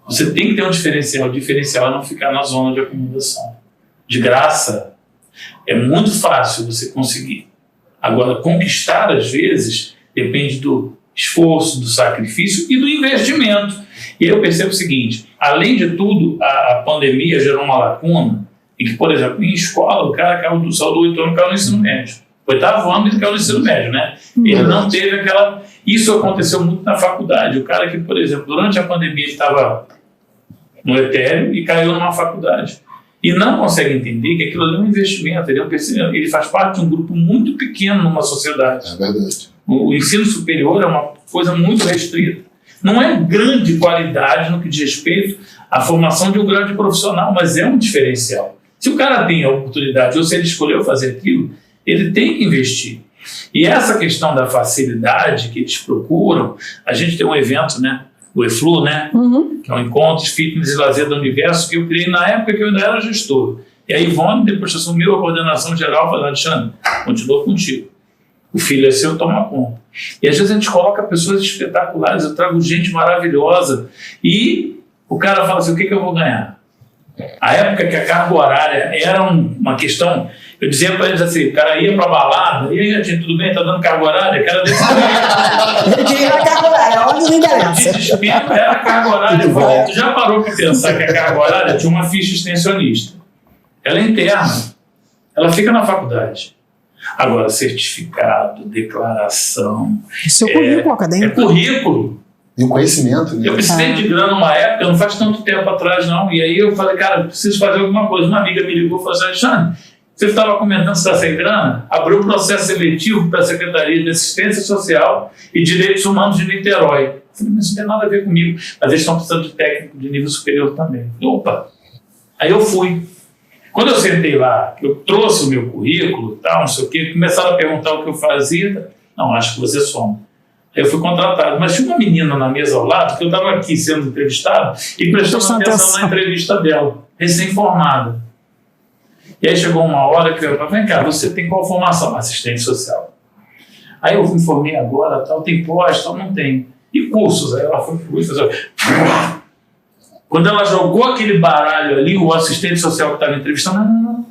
você tem que ter um diferencial. O diferencial é não ficar na zona de acomodação. De graça, é muito fácil você conseguir. Agora, conquistar, às vezes, depende do esforço, do sacrifício e do investimento. E eu percebo o seguinte, além de tudo, a pandemia gerou uma lacuna em que, por exemplo, em escola, o cara caiu do 8º ano, caiu no ensino médio. 8º ano ele caiu no ensino médio, né? Ele não teve aquela... Isso aconteceu muito na faculdade. O cara que, por exemplo, durante a pandemia estava no etéreo e caiu numa faculdade. E não consegue entender que aquilo ali é um investimento, ele faz parte de um grupo muito pequeno numa sociedade. É verdade. O ensino superior é uma coisa muito restrita. Não é grande qualidade no que diz respeito à formação de um grande profissional, mas é um diferencial. Se o cara tem a oportunidade, ou se ele escolheu fazer aquilo, ele tem que investir. E essa questão da facilidade que eles procuram, a gente tem um evento, né? O EFLU, né? Que é um encontro de fitness e lazer do universo que eu criei na época que eu ainda era gestor. E a Ivone, depois que assumiu a coordenação geral, falou, Alexandre, continua contigo. O filho é seu, toma conta. E às vezes a gente coloca pessoas espetaculares, eu trago gente maravilhosa e o cara fala assim, o que eu vou ganhar? A época que a carga horária era uma questão, eu dizia para eles assim, o cara ia para balada, e aí, gente, tudo bem, tá dando carga horária? Cara desse Dinheiro é carga horária, onde não interessa. Desespero era carga horária. Tu já parou para pensar que a carga horária tinha uma ficha extensionista? Ela é interna, ela fica na faculdade. Agora, certificado, declaração... Seu currículo acadêmico. É currículo. E o conhecimento, né? Eu precisei de grana numa época, não faz tanto tempo atrás, não. E aí eu falei, cara, eu preciso fazer alguma coisa. Uma amiga me ligou e falou assim, Alexandre, você estava comentando que você está sem grana? Abriu um processo seletivo para a Secretaria de Assistência Social e Direitos Humanos de Niterói. Eu falei, mas isso não tem nada a ver comigo. Mas eles estão precisando de técnico de nível superior também. Opa! Aí eu fui. Quando eu sentei lá, eu trouxe o meu currículo, tal, não sei o quê, começaram a perguntar o que eu fazia. Não, acho que você soma. Aí eu fui contratado. Mas tinha uma menina na mesa ao lado, que eu estava aqui sendo entrevistado, e prestando atenção na entrevista dela, recém-formada. E aí chegou uma hora que eu falei, vem cá, você tem qual formação? Assistente social. Aí eu me formei agora, tal, tem pós, tal, não tem. E cursos? Aí ela foi fazer. Quando ela jogou aquele baralho ali, o assistente social que estava entrevistando, não.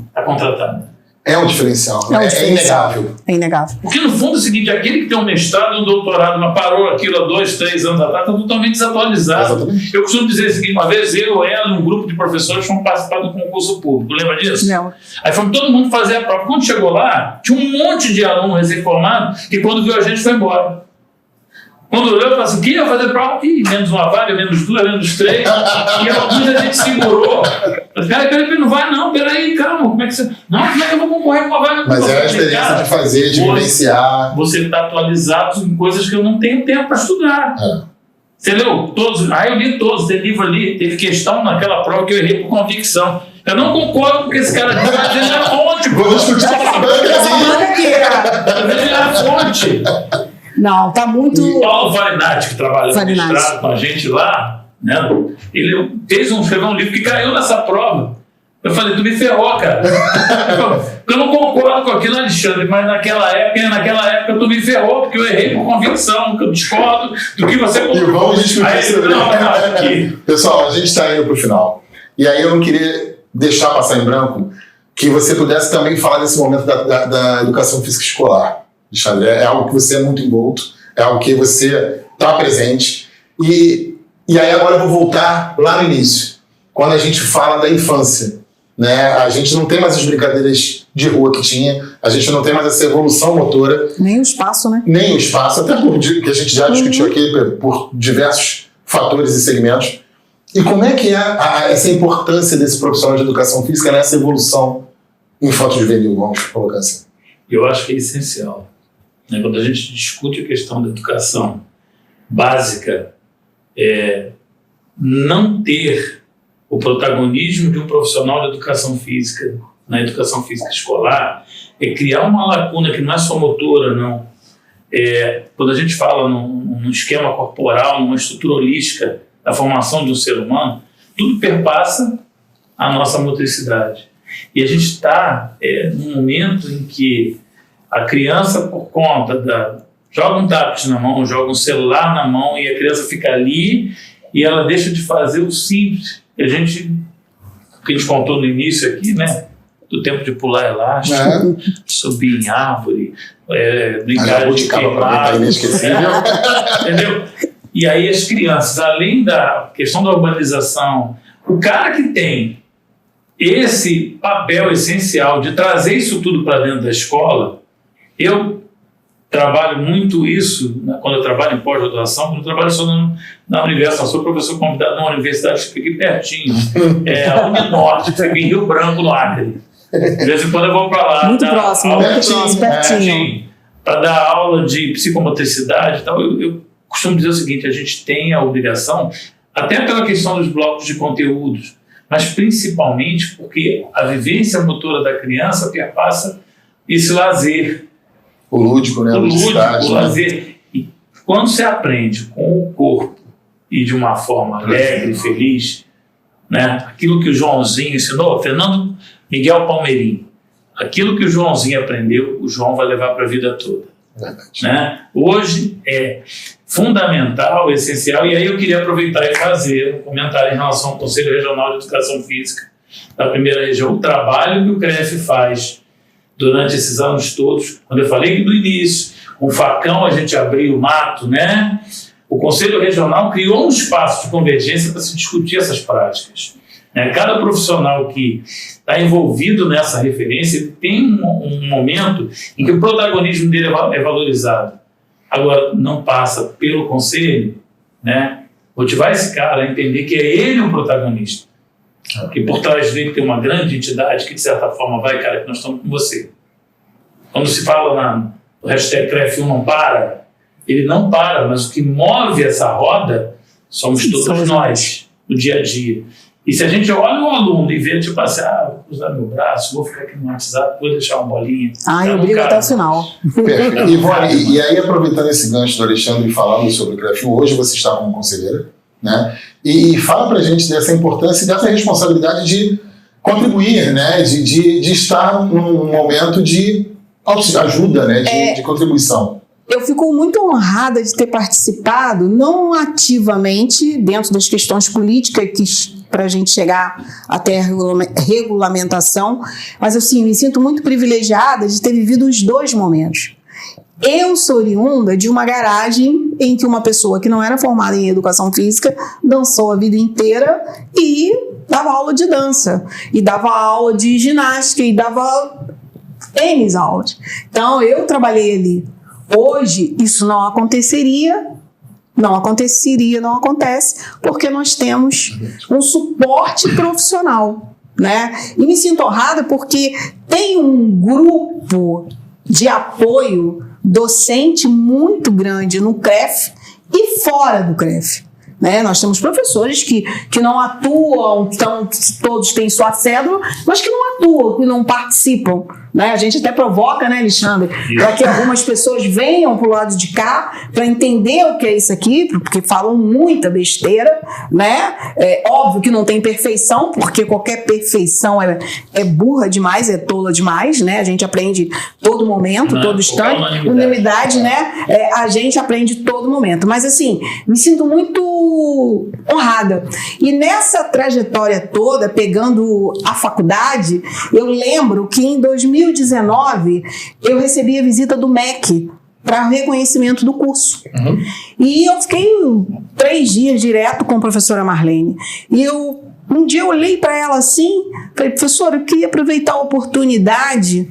Está contratado. É um diferencial, né? É inegável. É inegável. Porque no fundo é o seguinte, aquele que tem um mestrado, um doutorado, mas parou aquilo há 2, 3 anos atrás, está totalmente desatualizado. Exatamente. Eu costumo dizer o seguinte, uma vez ela e um grupo de professores fomos participar do concurso público, lembra disso? Não. Aí fomos todo mundo fazer a prova. Quando chegou lá, tinha um monte de aluno recém-formado que quando viu a gente foi embora. Quando eu falei assim, quem ia fazer prova? Ih, menos uma vaga, menos 2, menos 3. E alguns a gente segurou. Peraí, não vai não, peraí, calma, como é que você... Não, como é que eu vou concorrer com uma vaga? Mas é a experiência de fazer, de vivenciar. Você está atualizado em coisas que eu não tenho tempo para estudar. Você leu todos? Ah, eu li todos, tem livro ali, teve questão naquela prova que eu errei por convicção. Eu não concordo com o que esse cara diz, mas ele é a fonte. Vou discutir essa banca aqui. Ele é a fonte. Não, tá muito... O Paulo Varinati, que trabalha no mestrado com a gente lá, né? Ele escreveu um livro que caiu nessa prova. Eu falei, tu me ferrou, cara. Eu não concordo com aquilo, Alexandre, mas naquela época tu me ferrou, porque eu errei por convicção, que eu discordo do que você colocou. E vamos discutir sobre isso. Pessoal, a gente está indo para o final. E aí eu não queria deixar passar em branco que você pudesse também falar desse momento da educação física escolar. É algo que você é muito envolto, é algo que você está presente. E aí agora eu vou voltar lá no início, quando a gente fala da infância. Né? A gente não tem mais as brincadeiras de rua que tinha, a gente não tem mais essa evolução motora. Nem o espaço, né? Nem o espaço, até por que a gente já discutiu aqui por diversos fatores e segmentos. E como é que é essa importância desse profissional de educação física nessa evolução infanto-juvenil, vamos colocar assim? Eu acho que é essencial. Quando a gente discute a questão da educação básica, não ter o protagonismo de um profissional de educação física na educação física escolar é criar uma lacuna que não é só motora, não. Quando a gente fala num esquema corporal, numa estrutura holística da formação de um ser humano, tudo perpassa a nossa motricidade. E a gente está num momento em que a criança, por conta joga um tablet na mão, joga um celular na mão e a criança fica ali e ela deixa de fazer o simples. E a gente contou no início aqui, né? Do tempo de pular elástico, subir em árvore, brincar de queimar, entendeu? E aí as crianças, além da questão da urbanização, o cara que tem esse papel essencial de trazer isso tudo para dentro da escola, eu trabalho muito isso, né, quando eu trabalho em pós-graduação, quando eu trabalho só na universidade, eu sou professor convidado numa universidade que fica aqui pertinho, a Uninorte, que fica em Rio Branco, no Acre. De vez em quando eu vou para lá. Muito próximo, pertinho. Para dar aula de psicomotricidade e tal. Eu costumo dizer o seguinte, a gente tem a obrigação, até pela questão dos blocos de conteúdos, mas principalmente porque a vivência motora da criança perpassa esse lazer. O lúdico, né? O lazer. E quando você aprende com o corpo e de uma forma alegre e feliz, né? Aquilo que o Joãozinho ensinou, Fernando Miguel Palmeirim, aquilo que o Joãozinho aprendeu, o João vai levar para a vida toda. Né? Hoje é fundamental, essencial, e aí eu queria aproveitar e fazer um comentário em relação ao Conselho Regional de Educação Física da primeira região, o trabalho que o CREF faz durante esses anos todos. Quando eu falei que no início, com o facão a gente abriu o mato, né? O Conselho Regional criou um espaço de convergência para se discutir essas práticas. Cada profissional que está envolvido nessa referência, ele tem um momento em que o protagonismo dele é valorizado. Agora, não passa pelo conselho, né? Motivar esse cara a entender que é ele o protagonista. Que por trás dele tem uma grande entidade que, de certa forma, vai, cara, que nós estamos com você. Quando se fala no hashtag CREF1 não para, ele não para, mas o que move essa roda somos todos nós, no dia a dia. E se a gente olha o aluno e vê, tipo assim, vou cruzar meu braço, vou ficar aqui no WhatsApp, vou deixar uma bolinha. Eu brigo até o final. Perfeito. E aí, aproveitando esse gancho do Alexandre falando sobre o CREF1, hoje você está como conselheira, né? E fala pra gente dessa importância e dessa responsabilidade de contribuir, né? De estar num momento de ajuda, né? De contribuição. Eu fico muito honrada de ter participado, não ativamente, dentro das questões políticas para a gente chegar até a regulamentação, mas assim, me sinto muito privilegiada de ter vivido os dois momentos. Eu sou oriunda de uma garagem em que uma pessoa que não era formada em educação física dançou a vida inteira e dava aula de dança, e dava aula de ginástica, e dava N aulas. Então, eu trabalhei ali. Hoje, isso não aconteceria, não acontece, porque nós temos um suporte profissional, né? E me sinto honrada porque tem um grupo de apoio docente muito grande no CREF e fora do CREF. Né? Nós temos professores que não atuam, todos têm sua cédula, mas que não atuam, que não participam. Né? A gente até provoca, né, Alexandre, para que algumas pessoas venham para o lado de cá para entender o que é isso aqui, porque falam muita besteira, né? É óbvio que não tem perfeição, porque qualquer perfeição é burra demais, é tola demais, né? A gente aprende todo momento, todo instante, unanimidade, né? A gente aprende todo momento. Mas assim, me sinto muito honrada. E nessa trajetória toda, pegando a faculdade, eu lembro que em 2019 eu recebi a visita do MEC para reconhecimento do curso. Uhum. E eu fiquei 3 dias direto com a professora Marlene. E um dia eu olhei para ela assim, falei, professora, eu queria aproveitar a oportunidade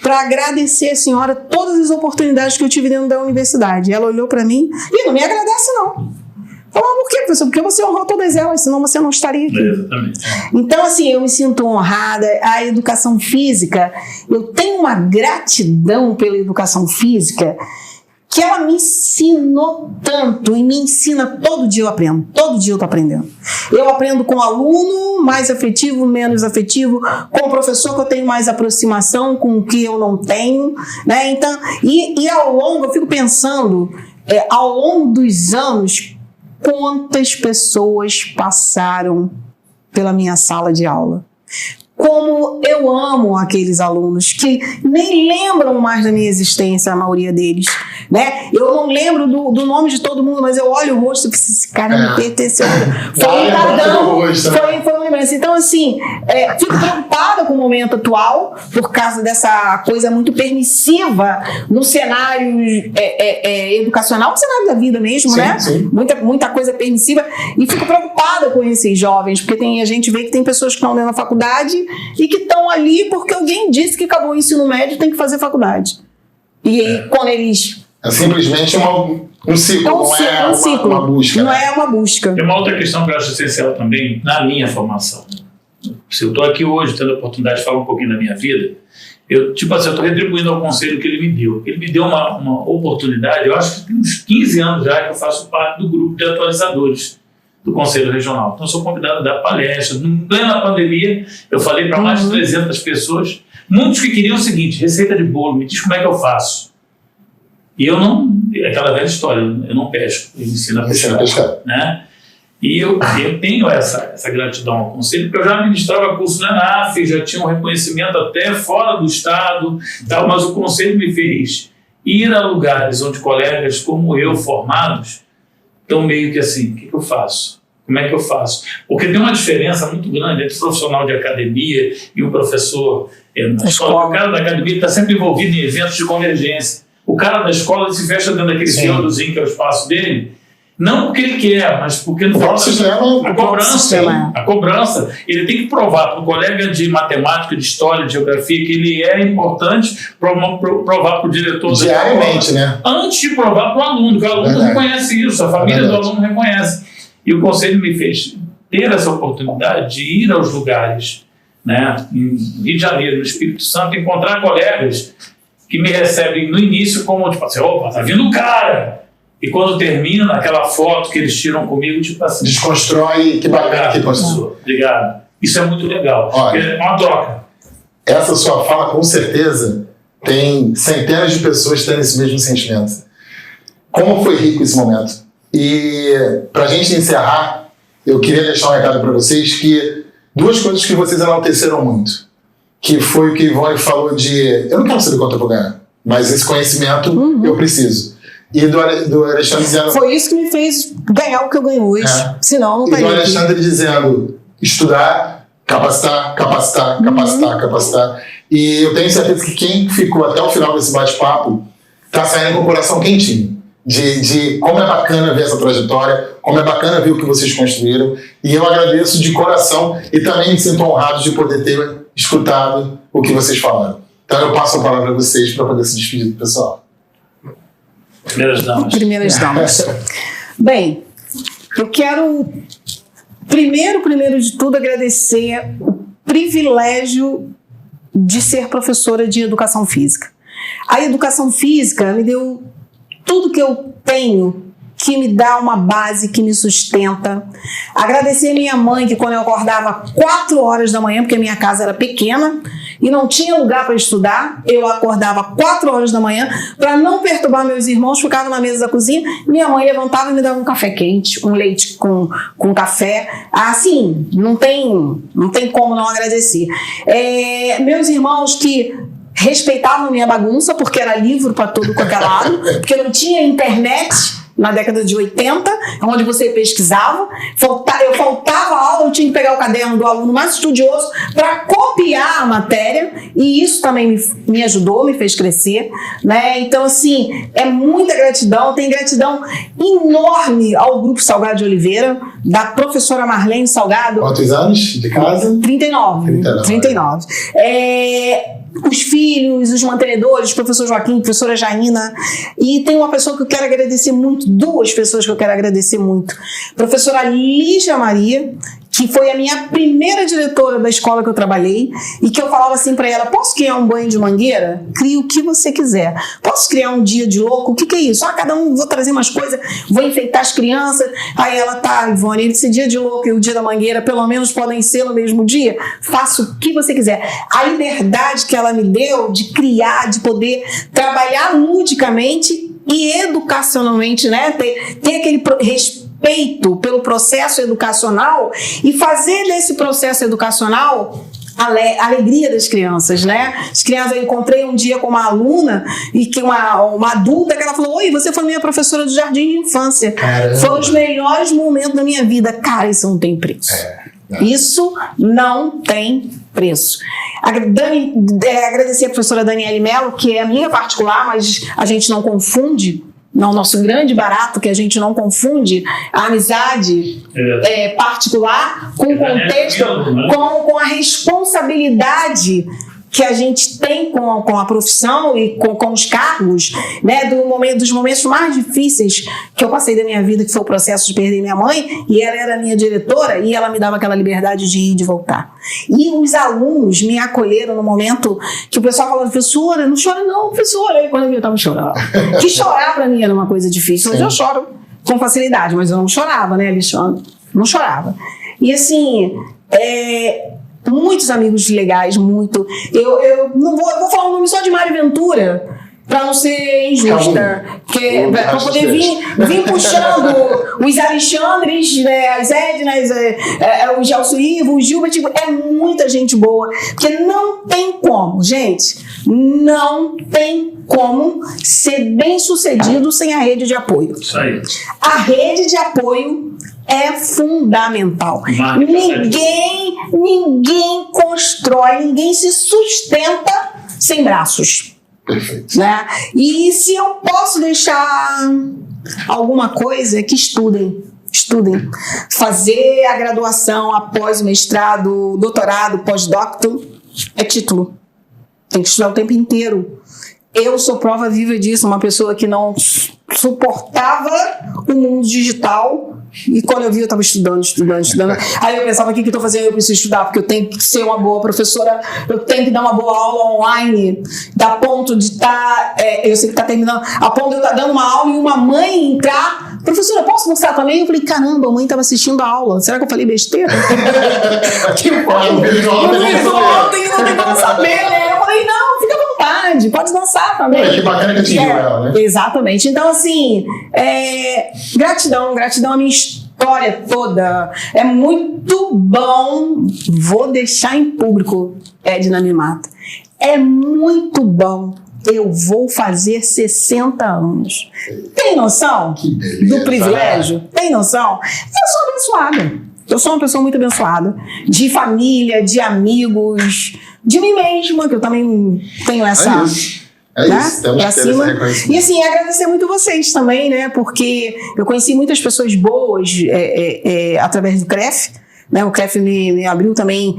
para agradecer a senhora todas as oportunidades que eu tive dentro da universidade. E ela olhou para mim e não me agradece não. Por quê, professor? Porque você honrou todas elas, senão você não estaria aqui. Exatamente. Então, assim, eu me sinto honrada. A educação física, eu tenho uma gratidão pela educação física que ela me ensinou tanto e me ensina todo dia eu aprendo. Todo dia eu estou aprendendo. Eu aprendo com aluno mais afetivo, menos afetivo, com o professor que eu tenho mais aproximação, com o que eu não tenho, né? Então, e ao longo, eu fico pensando, ao longo dos anos, quantas pessoas passaram pela minha sala de aula. Como eu amo aqueles alunos que nem lembram mais da minha existência, a maioria deles, né? Eu não lembro do nome de todo mundo, mas eu olho o rosto e penso, esse cara me pertenceu. Foi uma lembrança. Então, assim, fico preocupada com o momento atual, por causa dessa coisa muito permissiva no cenário educacional, no cenário da vida mesmo, sim, né? Sim. Muita coisa permissiva. E fico preocupada com esses jovens, porque a gente vê que tem pessoas que estão dentro da faculdade e que estão ali porque alguém disse que acabou o ensino médio e tem que fazer faculdade. E aí, quando eles... É simplesmente um ciclo, uma busca. Não é uma busca. Tem uma outra questão que eu acho essencial também na minha formação. Se eu estou aqui hoje tendo a oportunidade de falar um pouquinho da minha vida, eu estou retribuindo ao conselho que ele me deu. Ele me deu uma oportunidade, eu acho que tem uns 15 anos já que eu faço parte do grupo de atualizadores do Conselho Regional. Então, eu sou convidado a dar palestras. Em plena pandemia, eu falei para mais de 300 pessoas, muitos que queriam o seguinte, receita de bolo, me diz como é que eu faço. E eu não, aquela velha história, eu não pesco, eu ensino a pescar. Né? E eu tenho essa gratidão ao Conselho, porque eu já ministrava curso na ENAF, já tinha um reconhecimento até fora do Estado, tal, mas o Conselho me fez ir a lugares onde colegas como eu, formados, estão meio que assim, o que eu faço? Como é que eu faço? Porque tem uma diferença muito grande entre o profissional de academia e o professor na escola. O cara da academia está sempre envolvido em eventos de convergência. O cara da escola se fecha dentro daquele feudozinho que é o espaço dele Não porque ele quer, mas porque no O próprio sistema, a cobrança, ele tem que provar para o colega de matemática, de história, de geografia que ele é importante, provar para o diretor diariamente, né? Antes de provar para o aluno, que o aluno reconhece isso, a família do aluno reconhece. E o conselho me fez ter essa oportunidade de ir aos lugares, né, em Rio de Janeiro, no Espírito Santo, encontrar colegas que me recebem no início como, tipo assim, opa, tá vindo o cara. E quando termina aquela foto que eles tiram comigo, tipo assim... Desconstrói, que bacana que professor. Obrigado. Isso é muito legal. Olha, é uma troca. Essa sua fala, com certeza, tem centenas de pessoas tendo esse mesmo sentimento. Como foi rico esse momento. E pra gente encerrar, eu queria deixar um recado para vocês que duas coisas que vocês enalteceram muito. Que foi o que Ivone falou de... Eu não quero saber quanto eu vou ganhar, mas esse conhecimento eu preciso. E do Alexandre dizendo... Foi isso que me fez ganhar o que eu ganho hoje. Senão, não e do Alexandre dizendo estudar, capacitar. E eu tenho certeza que quem ficou até o final desse bate-papo está saindo com o coração quentinho. De como é bacana ver essa trajetória, como é bacana ver o que vocês construíram. E eu agradeço de coração e também me sinto honrado de poder ter escutado o que vocês falaram. Então eu passo a palavra a vocês para poder se despedir do pessoal. Primeiras damas. Bem, eu quero primeiro de tudo agradecer o privilégio de ser professora de educação física. A educação física me deu tudo que eu tenho, que me dá uma base, que me sustenta. Agradecer a minha mãe, que quando eu acordava 4 horas da manhã, porque a minha casa era pequena e não tinha lugar para estudar, eu acordava 4 horas da manhã para não perturbar meus irmãos, ficava na mesa da cozinha, minha mãe levantava e me dava um café quente, um leite com café. Assim, não tem como não agradecer. Meus irmãos que respeitavam minha bagunça, porque era livro para todo qualquer lado, porque não tinha internet na década de 80, onde você pesquisava, eu faltava aula, eu tinha que pegar o caderno do aluno mais estudioso para copiar a matéria, e isso também me ajudou, me fez crescer, né? Então, assim, é muita gratidão, tem gratidão enorme ao Grupo Salgado de Oliveira, da professora Marlene Salgado. Quantos anos de casa? 39. Os filhos, os mantenedores, o professor Joaquim, a professora Jaina, e tem uma pessoa que eu quero agradecer muito, 2 pessoas que eu quero agradecer muito. Professora Lígia Maria, que foi a minha primeira diretora da escola que eu trabalhei, e que eu falava assim para ela: posso criar um banho de mangueira? Crie o que você quiser. Posso criar um dia de louco? O que é isso? Cada um, vou trazer umas coisas, vou enfeitar as crianças. Aí ela, tá, Ivone, esse dia de louco e o dia da mangueira pelo menos podem ser no mesmo dia? Faça o que você quiser. A liberdade que ela me deu de criar, de poder trabalhar ludicamente e educacionalmente, né? Ter aquele respeito pelo processo educacional e fazer desse processo educacional a alegria das crianças, né? As crianças, eu encontrei um dia com uma aluna e que uma adulta que ela falou: oi, você foi minha professora do jardim de infância. Caramba. Foi os melhores momentos da minha vida. Cara, isso não tem preço. Isso não tem preço. Agradecer a professora Daniele Mello, que é amiga particular, mas a gente não confunde. Não, nosso grande barato, que a gente não confunde a amizade particular com o contexto, com a responsabilidade que a gente tem com a profissão e com os cargos, né, dos momentos mais difíceis que eu passei da minha vida, que foi o processo de perder minha mãe, e ela era minha diretora, e ela me dava aquela liberdade de ir e de voltar. E os alunos me acolheram no momento que o pessoal falava: professora, não chora não, professora. Aí quando eu estava chorando, que chorar para mim era uma coisa difícil. Hoje eu choro com facilidade, mas eu não chorava, né, Alexandre? Não chorava. E assim, muitos amigos legais, muito. Eu vou falar o nome só de Mari Ventura, para não ser injusta, para poder vir puxando os Alexandres, né, as Ednas, o Gelson Ivo, o Gilbert, é muita gente boa, porque não tem como, gente, não tem como ser bem sucedido sem a rede de apoio. Isso aí. A rede de apoio é fundamental. Ninguém constrói, ninguém se sustenta sem braços. Perfeito. Né? E se eu posso deixar alguma coisa, é que estudem. Estudem. Fazer a graduação após o mestrado, doutorado, pós-docto, é título. Tem que estudar o tempo inteiro. Eu sou prova viva disso, uma pessoa que não suportava o mundo digital, e quando eu vi eu estava estudando. Aí eu pensava, o que eu estou fazendo? Eu preciso estudar, porque eu tenho que ser uma boa professora, eu tenho que dar uma boa aula online, da ponto de estar, eu sei que está terminando, a ponto de eu estar dando uma aula e uma mãe entrar, professora, posso mostrar também? Eu falei, caramba, a mãe estava assistindo a aula, será que eu falei besteira? Que não tem como saber, né? Eu falei, não, fica à vontade, pode dançar também. Que bacana que atingiu ela, né? Exatamente. Então, assim, gratidão a minha história toda. É muito bom. Vou deixar em público, Edna me mata. É muito bom. Eu vou fazer 60 anos. Tem noção do privilégio? Tem noção? Eu sou abençoada. Eu sou uma pessoa muito abençoada. De família, de amigos, de mim mesma, que eu também tenho essa... É isso, temos que ter esse reconhecimento. E assim, agradecer muito vocês também, né? Porque eu conheci muitas pessoas boas através do CREF, né? O CREF me abriu também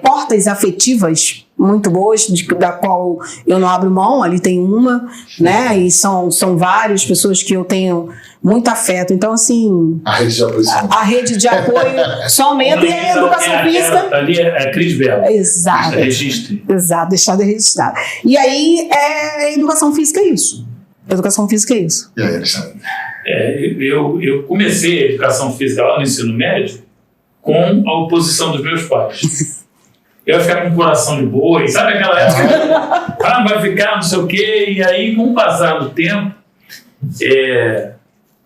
portas afetivas muito boas, da qual eu não abro mão, ali tem uma, né? E são várias pessoas que eu tenho muito afeto. Então, assim... A rede de apoio. A rede de apoio só aumenta, e a educação física... Ali é a Cris Belo. Exato. Registre. Exato, deixar de registrar. E aí, educação física é isso. Educação física é isso. E aí, Alexandre? Eu comecei a educação física lá no ensino médio com a oposição dos meus pais. Eu ia ficar com o coração de boi, sabe aquela época? Vai ficar não sei o quê. E aí, com o passar do tempo,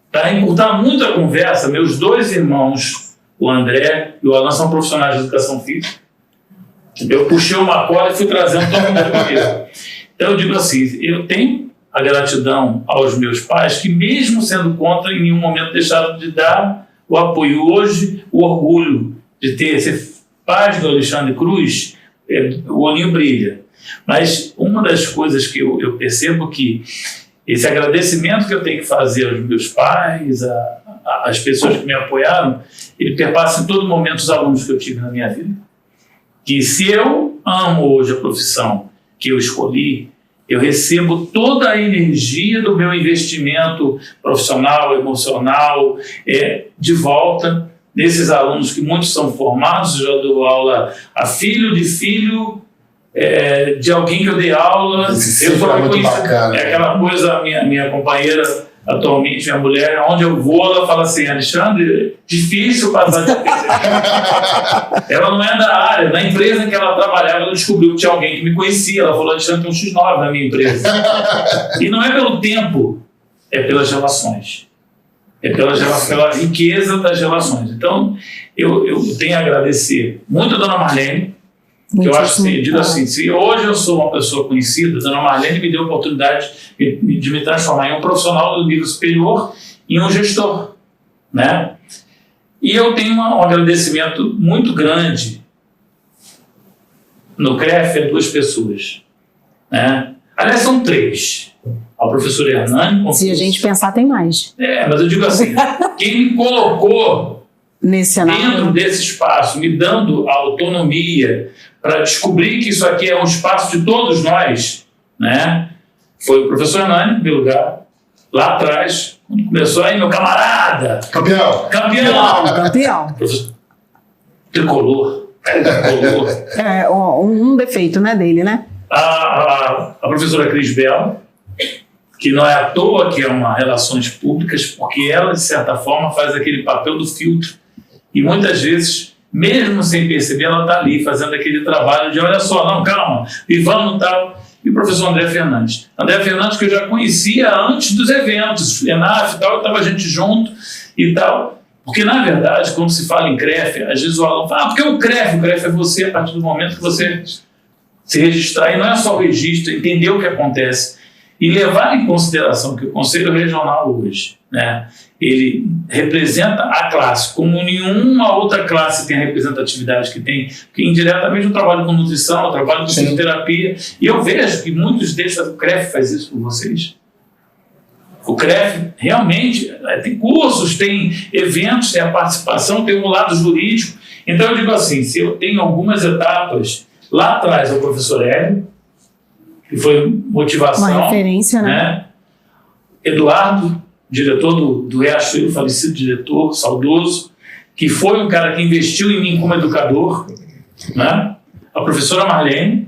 para encurtar muito a conversa, meus dois irmãos, o André e o Alan, são profissionais de educação física. Eu puxei uma corda e fui trazendo todo mundo comigo. Então eu digo assim, eu tenho a gratidão aos meus pais, que mesmo sendo contra, em nenhum momento deixaram de dar o apoio. Hoje, o orgulho de ser pais do Alexandre Cruz, o olhinho brilha. Mas uma das coisas que eu percebo que esse agradecimento que eu tenho que fazer aos meus pais, às pessoas que me apoiaram, ele perpassa em todo momento os alunos que eu tive na minha vida. Que se eu amo hoje a profissão que eu escolhi, eu recebo toda a energia do meu investimento profissional, emocional, de volta desses alunos, que muitos são formados. Eu já dou aula a filho de filho de alguém que eu dei aula. Eu sou reconhecido. Aquela coisa, minha companheira atualmente, minha mulher, onde eu vou, ela fala assim, Alexandre, difícil passar de Ela não é da área, na empresa em que ela trabalhava, ela descobriu que tinha alguém que me conhecia. Ela falou, Alexandre, tem um X9 na minha empresa. E não é pelo tempo, é pelas relações. É pela riqueza das relações. Então, eu tenho a agradecer muito a dona Marlene, que eu acho que, digo assim, se hoje eu sou uma pessoa conhecida, a dona Marlene me deu a oportunidade de me transformar em um profissional do nível superior, em um gestor, né? E eu tenho um agradecimento muito grande no CREF a duas pessoas, né? Aliás, são três. A professora Hernani... Se a gente pensar, tem mais. Mas eu digo assim, quem me colocou dentro desse espaço, me dando a autonomia para descobrir que isso aqui é um espaço de todos nós, né? Foi o professor Hernani, no meu lugar, lá atrás, quando começou aí, meu camarada! Campeão! Tricolor. Um defeito, né, dele, né? A professora Cris Belo, que não é à toa que é uma Relações Públicas, porque ela, de certa forma, faz aquele papel do filtro. E muitas vezes, mesmo sem perceber, ela está ali fazendo aquele trabalho de, olha só, não, calma, e vamos tal. E o professor André Fernandes. André Fernandes, que eu já conhecia antes dos eventos, ENAF e tal, estava a gente junto e tal. Porque, na verdade, quando se fala em CREF, às vezes o aluno fala, porque o CREF é você a partir do momento que você se registrar. E não é só o registro, entender o que acontece e levar em consideração que o Conselho Regional hoje, né? Ele representa a classe, como nenhuma outra classe tem a representatividade que tem, porque indiretamente eu trabalho com nutrição, eu trabalho com fisioterapia, e eu vejo que muitos deles, o CREF faz isso por vocês. O CREF realmente tem cursos, tem eventos, tem a participação, tem um lado jurídico. Então eu digo assim, se eu tenho algumas etapas, lá atrás é o professor Hélio, que foi motivação. Uma referência, né? Eduardo, diretor do Riachuelo, falecido diretor, saudoso, que foi um cara que investiu em mim como educador, né? A professora Marlene,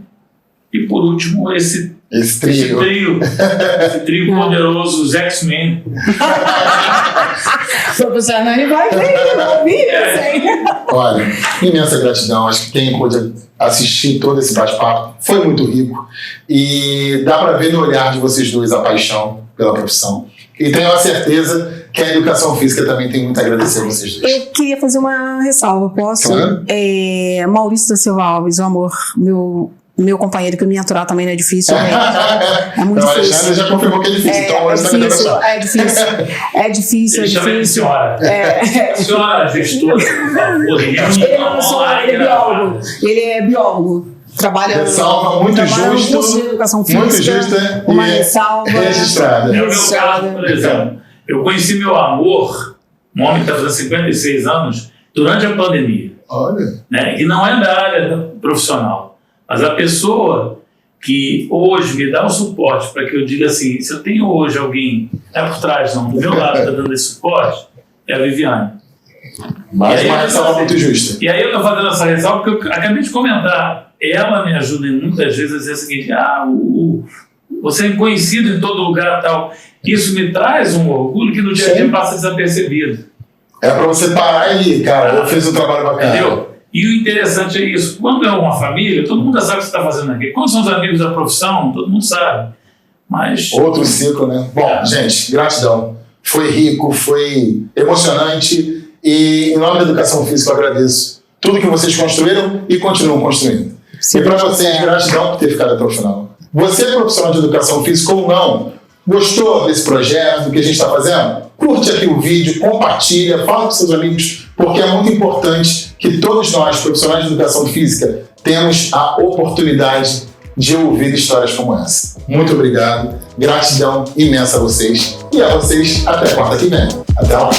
e por último esse trio poderoso, os X-Men. O professor Nani vai ouvir isso aí. Olha, imensa gratidão. Acho que quem pôde assistir todo esse bate-papo foi muito rico. E dá para ver no olhar de vocês dois a paixão pela profissão. E tenho a certeza que a educação física também tem muito a agradecer a vocês dois. Eu queria fazer uma ressalva, posso? Claro. Maurício da Silva Alves, o amor, meu companheiro, que me aturar também não é difícil. É muito então, difícil. A Alexandre já confirmou que é difícil. Então, é difícil. Ele chama de senhora. Senhora, gestora. Ele é biólogo. Trabalha ressalva muito justo, de educação física, muito justa uma e ressalva registrada. É o meu caso, por exemplo. Eu conheci meu amor, um homem que está fazendo 56 anos, durante a pandemia. Olha. Né? E não é da área profissional. Mas a pessoa que hoje me dá o suporte para que eu diga assim, se eu tenho hoje alguém, não é por trás não, do meu lado está dando esse suporte, é a Viviane. Mais uma ressalva muito justa. E aí eu estou fazendo essa ressalva porque eu acabei de comentar. Ela me ajuda muitas vezes a dizer o seguinte, você é conhecido em todo lugar e tal. Isso me traz um orgulho que no dia a dia passa desapercebido. É para você parar ali, cara, eu fiz um trabalho bacana. Entendeu? E o interessante é isso, quando é uma família, todo mundo sabe o que você está fazendo aqui. Quando são os amigos da profissão, todo mundo sabe. Mas... outro ciclo, né? Bom, gente, gratidão. Foi rico, foi emocionante e em nome da educação física eu agradeço tudo que vocês construíram e continuam construindo. E para vocês, gratidão por ter ficado até o final. Você é profissional de educação física ou não? Gostou desse projeto, do que a gente está fazendo? Curte aqui o vídeo, compartilha, fala com seus amigos, porque é muito importante que todos nós, profissionais de educação física, temos a oportunidade de ouvir histórias como essa. Muito obrigado, gratidão imensa a vocês e a vocês até quarta que vem. Até lá!